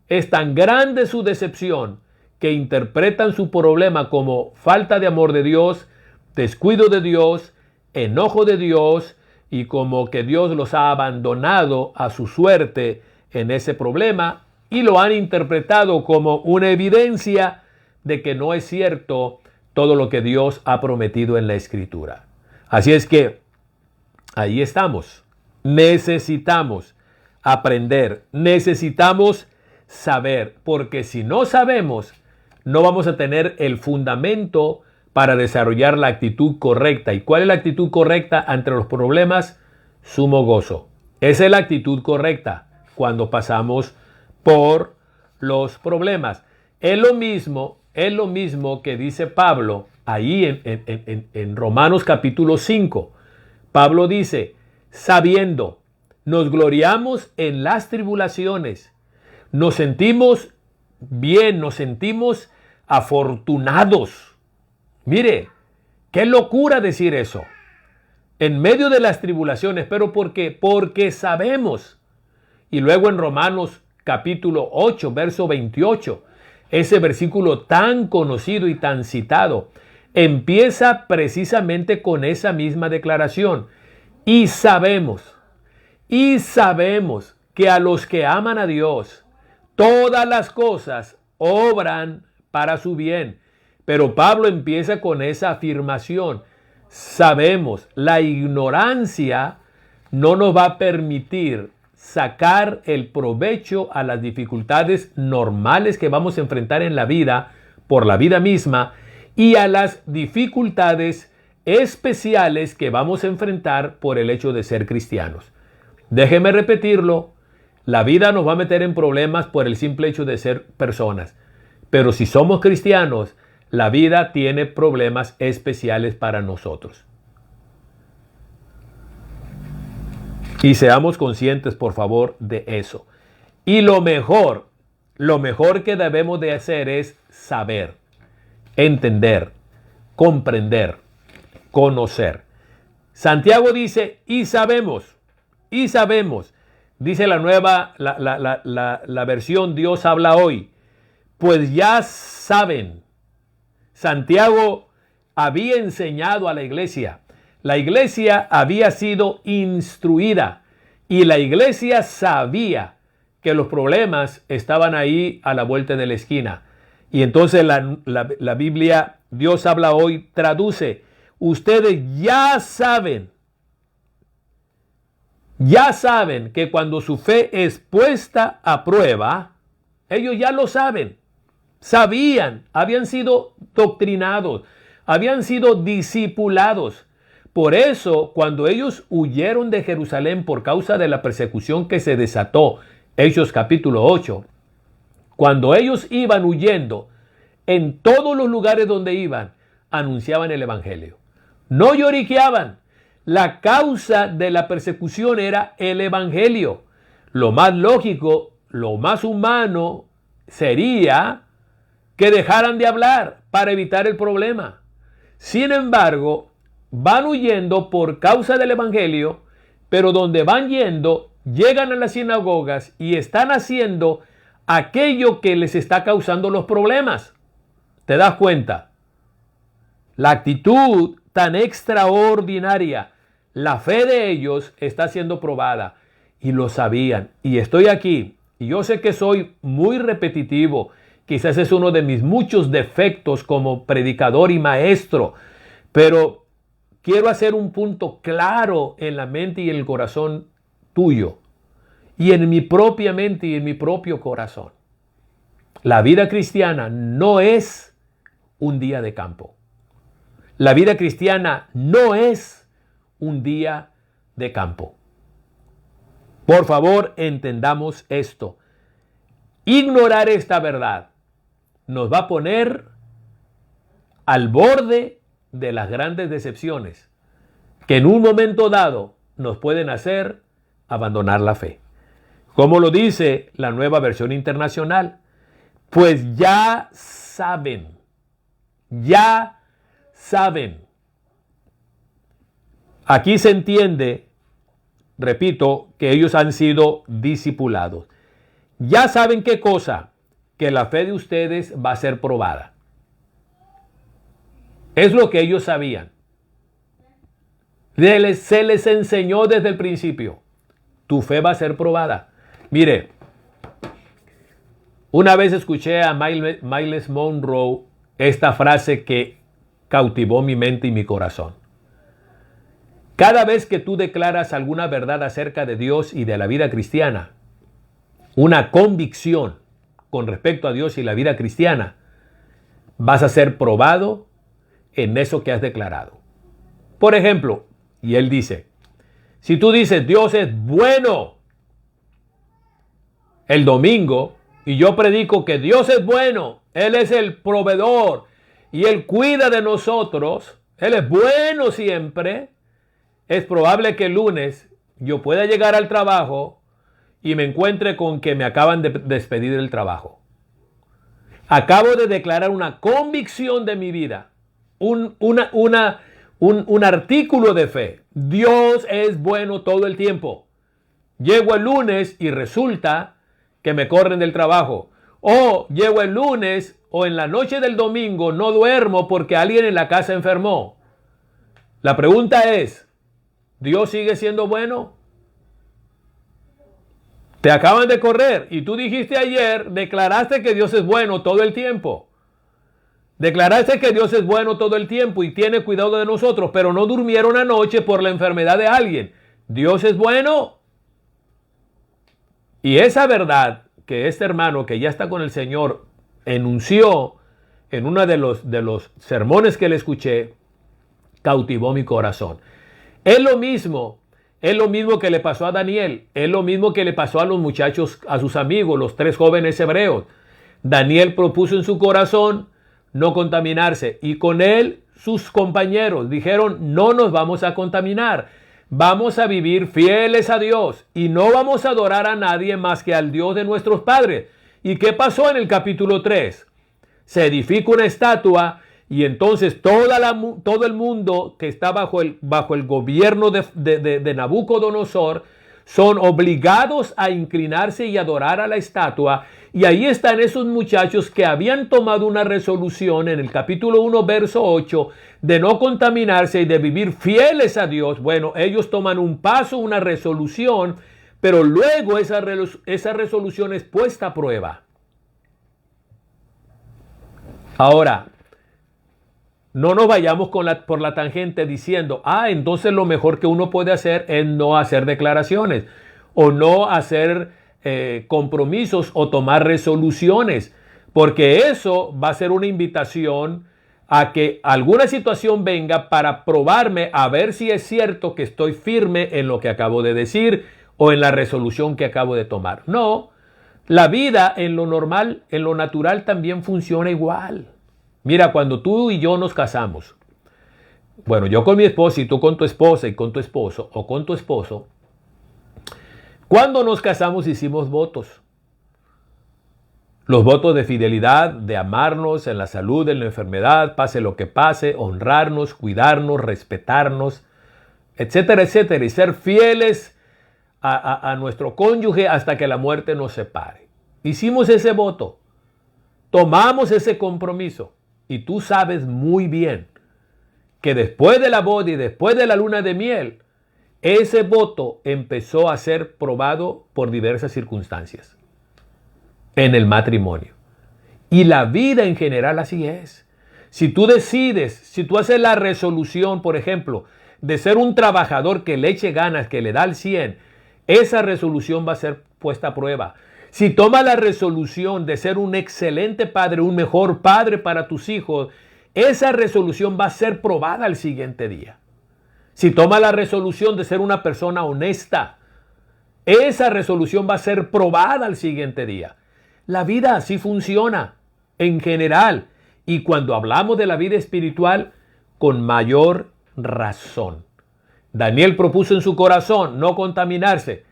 es tan grande su decepción que interpretan su problema como falta de amor de Dios, descuido de Dios, enojo de Dios y como que Dios los ha abandonado a su suerte en ese problema y lo han interpretado como una evidencia de que no es cierto todo lo que Dios ha prometido en la Escritura. Así es que ahí estamos. Necesitamos aprender, necesitamos saber, porque si no sabemos, no vamos a tener el fundamento para desarrollar la actitud correcta. ¿Y cuál es la actitud correcta ante los problemas? Sumo gozo. Esa es la actitud correcta cuando pasamos por los problemas. Es lo mismo que dice Pablo ahí en Romanos capítulo 5. Pablo dice, sabiendo, nos gloriamos en las tribulaciones, nos sentimos bien, nos sentimos afortunados. Mire, qué locura decir eso. En medio de las tribulaciones, pero ¿por qué? Porque sabemos. Y luego en Romanos capítulo 8, verso 28, ese versículo tan conocido y tan citado, empieza precisamente con esa misma declaración. Y sabemos que a los que aman a Dios, todas las cosas obran para su bien. Pero Pablo empieza con esa afirmación. Sabemos, la ignorancia no nos va a permitir sacar el provecho a las dificultades normales que vamos a enfrentar en la vida, por la vida misma, y a las dificultades especiales que vamos a enfrentar por el hecho de ser cristianos. Déjeme repetirlo, la vida nos va a meter en problemas por el simple hecho de ser personas, pero si somos cristianos, la vida tiene problemas especiales para nosotros. Y seamos conscientes, por favor, de eso. Y lo mejor que debemos de hacer es saber, entender, comprender, conocer. Santiago dice, y sabemos, dice la versión Dios habla hoy, pues ya saben. Santiago había enseñado a la iglesia había sido instruida y la iglesia sabía que los problemas estaban ahí a la vuelta de la esquina. Y entonces la Biblia, Dios habla hoy, traduce, ustedes ya saben que cuando su fe es puesta a prueba, ellos ya lo saben, habían sido doctrinados, habían sido discipulados. Por eso, cuando ellos huyeron de Jerusalén por causa de la persecución que se desató, Hechos capítulo 8, cuando ellos iban huyendo, en todos los lugares donde iban, anunciaban el evangelio. No lloriqueaban. La causa de la persecución era el evangelio. Lo más lógico, lo más humano sería que dejaran de hablar para evitar el problema. Sin embargo, van huyendo por causa del evangelio, pero donde van yendo, llegan a las sinagogas y están haciendo aquello que les está causando los problemas. ¿Te das cuenta? La actitud tan extraordinaria, la fe de ellos está siendo probada y lo sabían. Y estoy aquí y yo sé que soy muy repetitivo. Quizás es uno de mis muchos defectos como predicador y maestro, pero quiero hacer un punto claro en la mente y en el corazón tuyo y en mi propia mente y en mi propio corazón. La vida cristiana no es un día de campo. La vida cristiana no es un día de campo. Por favor, entendamos esto. Ignorar esta verdad nos va a poner al borde de las grandes decepciones que en un momento dado nos pueden hacer abandonar la fe. Como lo dice la Nueva Versión Internacional, pues ya saben saben. Aquí se entiende, repito, que ellos han sido discipulados. Ya saben qué cosa, que la fe de ustedes va a ser probada. Es lo que ellos sabían. Se les enseñó desde el principio. Tu fe va a ser probada. Mire, una vez escuché a Myles Monroe esta frase que cautivó mi mente y mi corazón. Cada vez que tú declaras alguna verdad acerca de Dios y de la vida cristiana, una convicción con respecto a Dios y la vida cristiana, vas a ser probado en eso que has declarado. Por ejemplo, y él dice, si tú dices Dios es bueno el domingo y yo predico que Dios es bueno, Él es el proveedor y Él cuida de nosotros, Él es bueno siempre, es probable que el lunes yo pueda llegar al trabajo y me encuentre con que me acaban de despedir del trabajo. Acabo de declarar una convicción de mi vida, un artículo de fe. Dios es bueno todo el tiempo. Llego el lunes y resulta que me corren del trabajo. O llego el lunes o en la noche del domingo no duermo porque alguien en la casa enfermó. La pregunta es, ¿Dios sigue siendo bueno? Te acaban de correr y tú dijiste ayer, declaraste que Dios es bueno todo el tiempo. Declaraste que Dios es bueno todo el tiempo y tiene cuidado de nosotros, pero no durmieron anoche por la enfermedad de alguien. ¿Dios es bueno? Y esa verdad que este hermano que ya está con el Señor enunció en uno de los sermones que le escuché, cautivó mi corazón. Es lo mismo que le pasó a Daniel, es lo mismo que le pasó a los muchachos, a sus amigos, los 3 jóvenes hebreos. Daniel propuso en su corazón no contaminarse y con él sus compañeros dijeron, no nos vamos a contaminar, vamos a vivir fieles a Dios y no vamos a adorar a nadie más que al Dios de nuestros padres. ¿Y qué pasó en el capítulo 3? Se edifica una estatua y entonces todo el mundo que está bajo el gobierno de Nabucodonosor son obligados a inclinarse y adorar a la estatua. Y ahí están esos muchachos que habían tomado una resolución en el capítulo 1, verso 8, de no contaminarse y de vivir fieles a Dios. Bueno, ellos toman un paso, una resolución, pero luego esa resolución es puesta a prueba. Ahora, no nos vayamos por la tangente diciendo, entonces lo mejor que uno puede hacer es no hacer declaraciones o no hacer compromisos o tomar resoluciones, porque eso va a ser una invitación a que alguna situación venga para probarme a ver si es cierto que estoy firme en lo que acabo de decir o en la resolución que acabo de tomar. No, la vida en lo normal, en lo natural también funciona igual. Mira, cuando tú y yo nos casamos, bueno, yo con mi esposa y tú con tu esposa y con tu esposo o con tu esposo, cuando nos casamos hicimos votos. Los votos de fidelidad, de amarnos en la salud, en la enfermedad, pase lo que pase, honrarnos, cuidarnos, respetarnos, etcétera, etcétera, y ser fieles a nuestro cónyuge hasta que la muerte nos separe. Hicimos ese voto, tomamos ese compromiso. Y tú sabes muy bien que después de la boda y después de la luna de miel, ese voto empezó a ser probado por diversas circunstancias en el matrimonio. Y la vida en general así es. Si tú decides, si tú haces la resolución, por ejemplo, de ser un trabajador que le eche ganas, que le da el 100, esa resolución va a ser puesta a prueba. Si tomas la resolución de ser un excelente padre, un mejor padre para tus hijos, esa resolución va a ser probada al siguiente día. Si tomas la resolución de ser una persona honesta, esa resolución va a ser probada al siguiente día. La vida así funciona en general y cuando hablamos de la vida espiritual, con mayor razón. Daniel propuso en su corazón no contaminarse.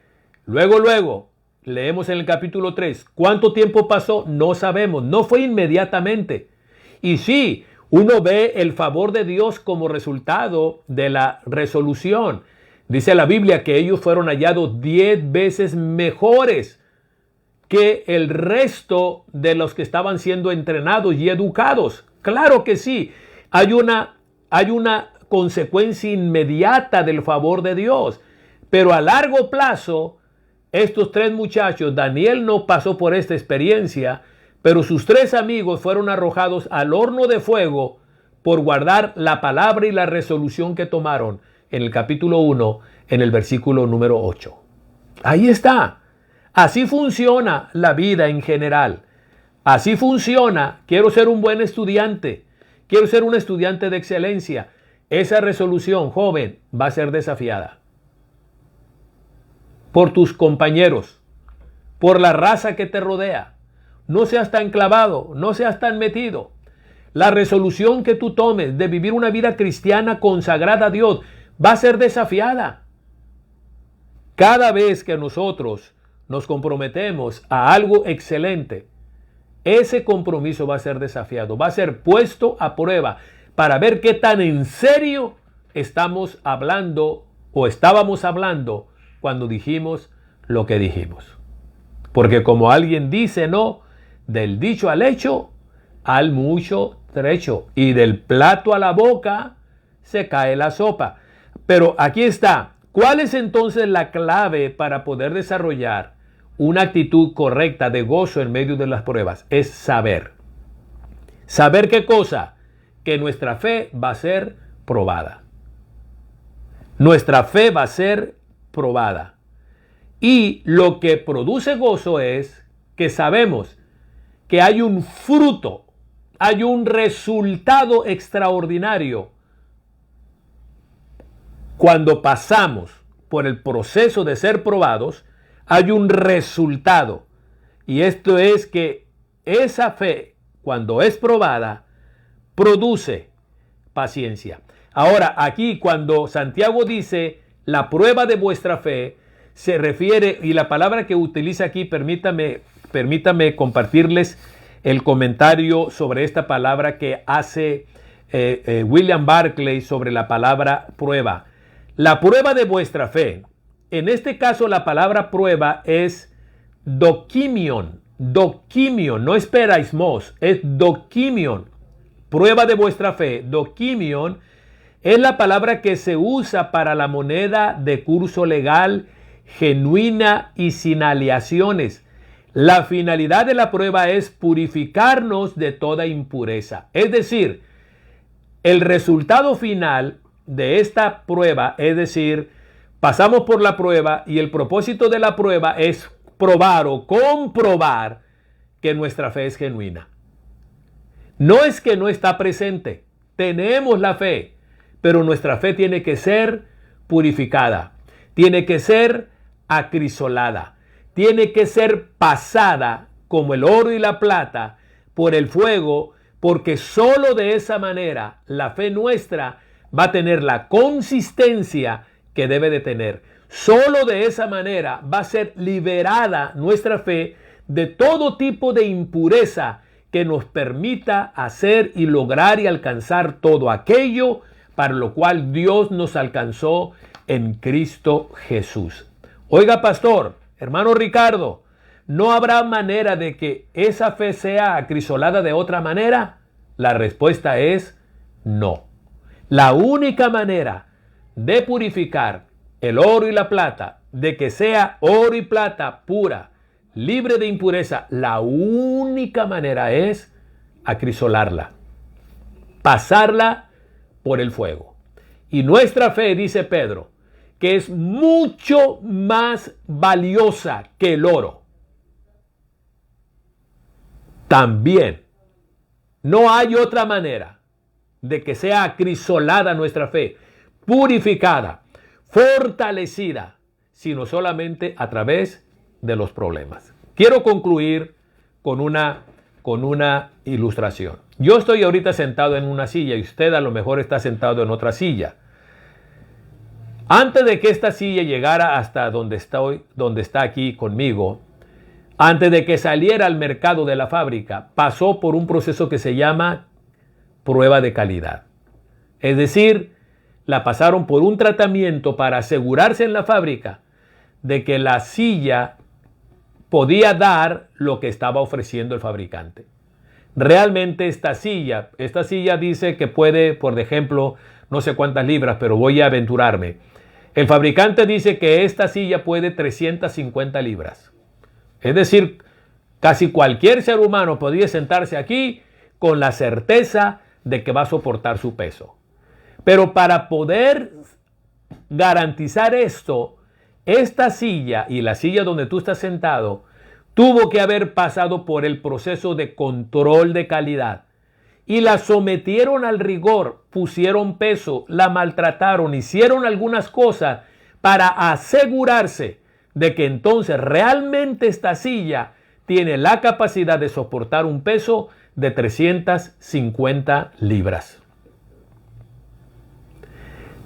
Luego, leemos en el capítulo 3, ¿cuánto tiempo pasó? No sabemos, no fue inmediatamente. Y sí, Uno ve el favor de Dios como resultado de la resolución. Dice la Biblia que ellos fueron hallados 10 veces mejores que el resto de los que estaban siendo entrenados y educados. Claro que sí, hay una consecuencia inmediata del favor de Dios, pero a largo plazo, estos 3 muchachos, Daniel no pasó por esta experiencia, pero sus 3 amigos fueron arrojados al horno de fuego por guardar la palabra y la resolución que tomaron en el capítulo 1, en el versículo número 8. Ahí está. Así funciona la vida en general. Así funciona. Quiero ser un buen estudiante. Quiero ser un estudiante de excelencia. Esa resolución, joven, va a ser desafiada por tus compañeros, por la raza que te rodea. No seas tan clavado, no seas tan metido. La resolución que tú tomes de vivir una vida cristiana consagrada a Dios va a ser desafiada. Cada vez que nosotros nos comprometemos a algo excelente, ese compromiso va a ser desafiado, va a ser puesto a prueba para ver qué tan en serio estamos hablando o estábamos hablando cuando dijimos lo que dijimos. Porque como alguien dice, no, del dicho al hecho, al mucho trecho, y del plato a la boca se cae la sopa. Pero aquí está. ¿Cuál es entonces la clave para poder desarrollar una actitud correcta de gozo en medio de las pruebas? Es saber. ¿Saber qué cosa? Que nuestra fe va a ser probada. Nuestra fe va a ser probada. Y lo que produce gozo es que sabemos que hay un fruto, hay un resultado extraordinario cuando pasamos por el proceso de ser probados. Hay un resultado, y esto es que esa fe, cuando es probada, produce paciencia. Ahora, aquí cuando Santiago dice la prueba de vuestra fe, se refiere, y la palabra que utiliza aquí, permítame compartirles el comentario sobre esta palabra que hace William Barclay sobre la palabra prueba. La prueba de vuestra fe. En este caso la palabra prueba es dokimion. Dokimion, no es peraismos, es dokimion. Prueba de vuestra fe. Dokimion es la palabra que se usa para la moneda de curso legal genuina y sin aleaciones. La finalidad de la prueba es purificarnos de toda impureza. Es decir, el resultado final de esta prueba, es decir, pasamos por la prueba y el propósito de la prueba es probar o comprobar que nuestra fe es genuina. No es que no está presente, tenemos la fe, pero nuestra fe tiene que ser purificada, tiene que ser acrisolada, tiene que ser pasada como el oro y la plata por el fuego, porque solo de esa manera la fe nuestra va a tener la consistencia que debe de tener. Solo de esa manera va a ser liberada nuestra fe de todo tipo de impureza que nos permita hacer y lograr y alcanzar todo aquello para lo cual Dios nos alcanzó en Cristo Jesús. Oiga, pastor, hermano Ricardo, ¿no habrá manera de que esa fe sea acrisolada de otra manera? La respuesta es no. La única manera de purificar el oro y la plata, de que sea oro y plata pura, libre de impureza, la única manera es acrisolarla, pasarla por el fuego. Y nuestra fe, dice Pedro, que es mucho más valiosa que el oro. También no hay otra manera de que sea acrisolada nuestra fe, purificada, fortalecida, sino solamente a través de los problemas. Quiero concluir con una ilustración. Yo estoy ahorita sentado en una silla y usted a lo mejor está sentado en otra silla. Antes de que esta silla llegara hasta donde está aquí conmigo, antes de que saliera al mercado de la fábrica, pasó por un proceso que se llama prueba de calidad. Es decir, la pasaron por un tratamiento para asegurarse en la fábrica de que la silla podía dar lo que estaba ofreciendo el fabricante. Realmente esta silla dice que puede, por ejemplo, no sé cuántas libras, pero voy a aventurarme. El fabricante dice que esta silla puede 350 libras. Es decir, casi cualquier ser humano podría sentarse aquí con la certeza de que va a soportar su peso. Pero para poder garantizar esto, esta silla y la silla donde tú estás sentado tuvo que haber pasado por el proceso de control de calidad. Y la sometieron al rigor, pusieron peso, la maltrataron, hicieron algunas cosas para asegurarse de que entonces realmente esta silla tiene la capacidad de soportar un peso de 350 libras.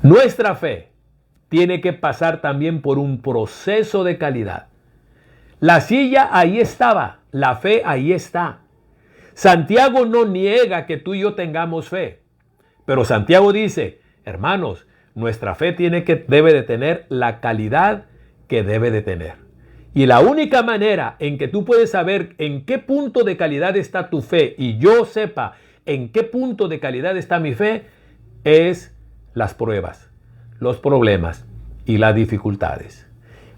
Nuestra fe tiene que pasar también por un proceso de calidad. La silla ahí estaba, la fe ahí está. Santiago no niega que tú y yo tengamos fe, pero Santiago dice, hermanos, nuestra fe debe de tener la calidad que debe de tener. Y la única manera en que tú puedes saber en qué punto de calidad está tu fe y yo sepa en qué punto de calidad está mi fe es las pruebas, los problemas y las dificultades.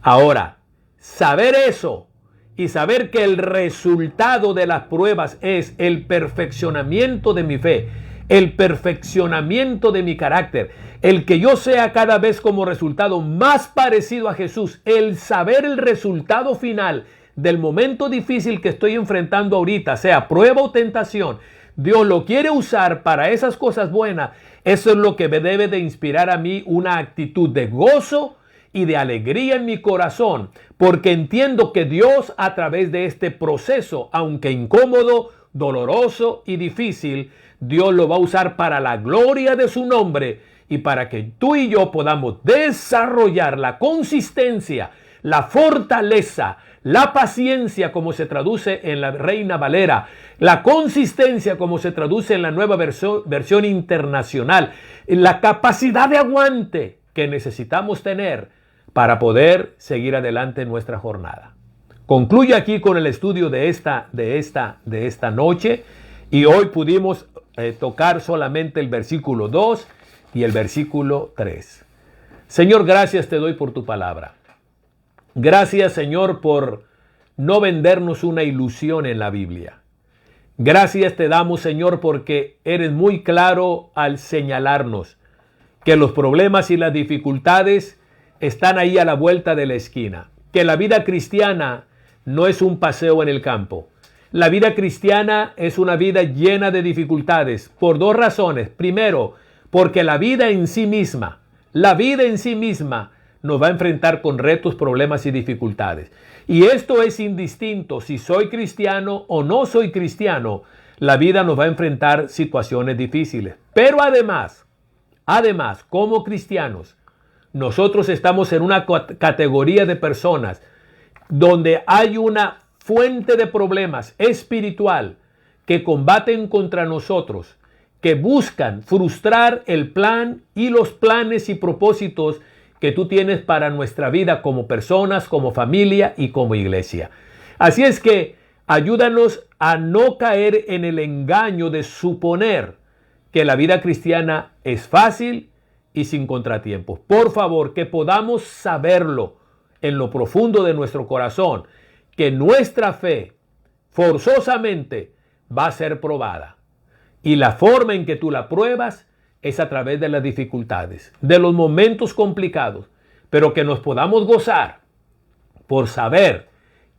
Ahora, saber eso y saber que el resultado de las pruebas es el perfeccionamiento de mi fe, el perfeccionamiento de mi carácter, el que yo sea cada vez como resultado más parecido a Jesús, el saber el resultado final del momento difícil que estoy enfrentando ahorita, sea prueba o tentación, Dios lo quiere usar para esas cosas buenas. Eso es lo que me debe de inspirar a mí una actitud de gozo y de alegría en mi corazón, porque entiendo que Dios a través de este proceso, aunque incómodo, doloroso y difícil, Dios lo va a usar para la gloria de su nombre y para que tú y yo podamos desarrollar la consistencia, la fortaleza, la paciencia, como se traduce en la Reina Valera, la consistencia, como se traduce en la nueva versión internacional, la capacidad de aguante que necesitamos tener para poder seguir adelante en nuestra jornada. Concluyo aquí con el estudio de esta noche y hoy pudimos tocar solamente el versículo 2 y el versículo 3. Señor, gracias te doy por tu palabra. Gracias, Señor, por no vendernos una ilusión en la Biblia. Gracias te damos, Señor, porque eres muy claro al señalarnos que los problemas y las dificultades están ahí a la vuelta de la esquina. Que la vida cristiana no es un paseo en el campo. La vida cristiana es una vida llena de dificultades por dos razones. Primero, porque la vida en sí misma nos va a enfrentar con retos, problemas y dificultades. Y esto es indistinto si soy cristiano o no soy cristiano. La vida nos va a enfrentar situaciones difíciles. Pero además, como cristianos, nosotros estamos en una categoría de personas donde hay una fuente de problemas espiritual que combaten contra nosotros, que buscan frustrar el plan y los planes y propósitos que tú tienes para nuestra vida como personas, como familia y como iglesia. Así es que ayúdanos a no caer en el engaño de suponer que la vida cristiana es fácil y sin contratiempos. Por favor, que podamos saberlo en lo profundo de nuestro corazón, que nuestra fe forzosamente va a ser probada. Y la forma en que tú la pruebas es a través de las dificultades, de los momentos complicados, pero que nos podamos gozar por saber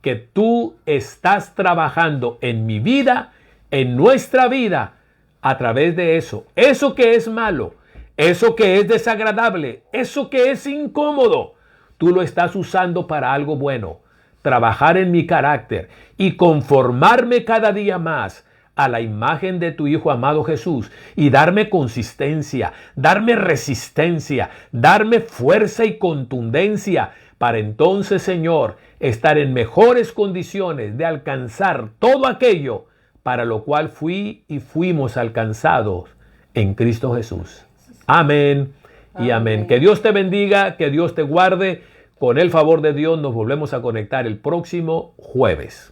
que tú estás trabajando en mi vida, en nuestra vida, a través de eso. Eso que es malo, eso que es desagradable, eso que es incómodo, tú lo estás usando para algo bueno. Trabajar en mi carácter y conformarme cada día más a la imagen de tu Hijo amado Jesús y darme consistencia, darme resistencia, darme fuerza y contundencia para entonces, Señor, estar en mejores condiciones de alcanzar todo aquello para lo cual fui y fuimos alcanzados en Cristo Jesús. Amén y amén. Que Dios te bendiga, que Dios te guarde. Con el favor de Dios nos volvemos a conectar el próximo jueves.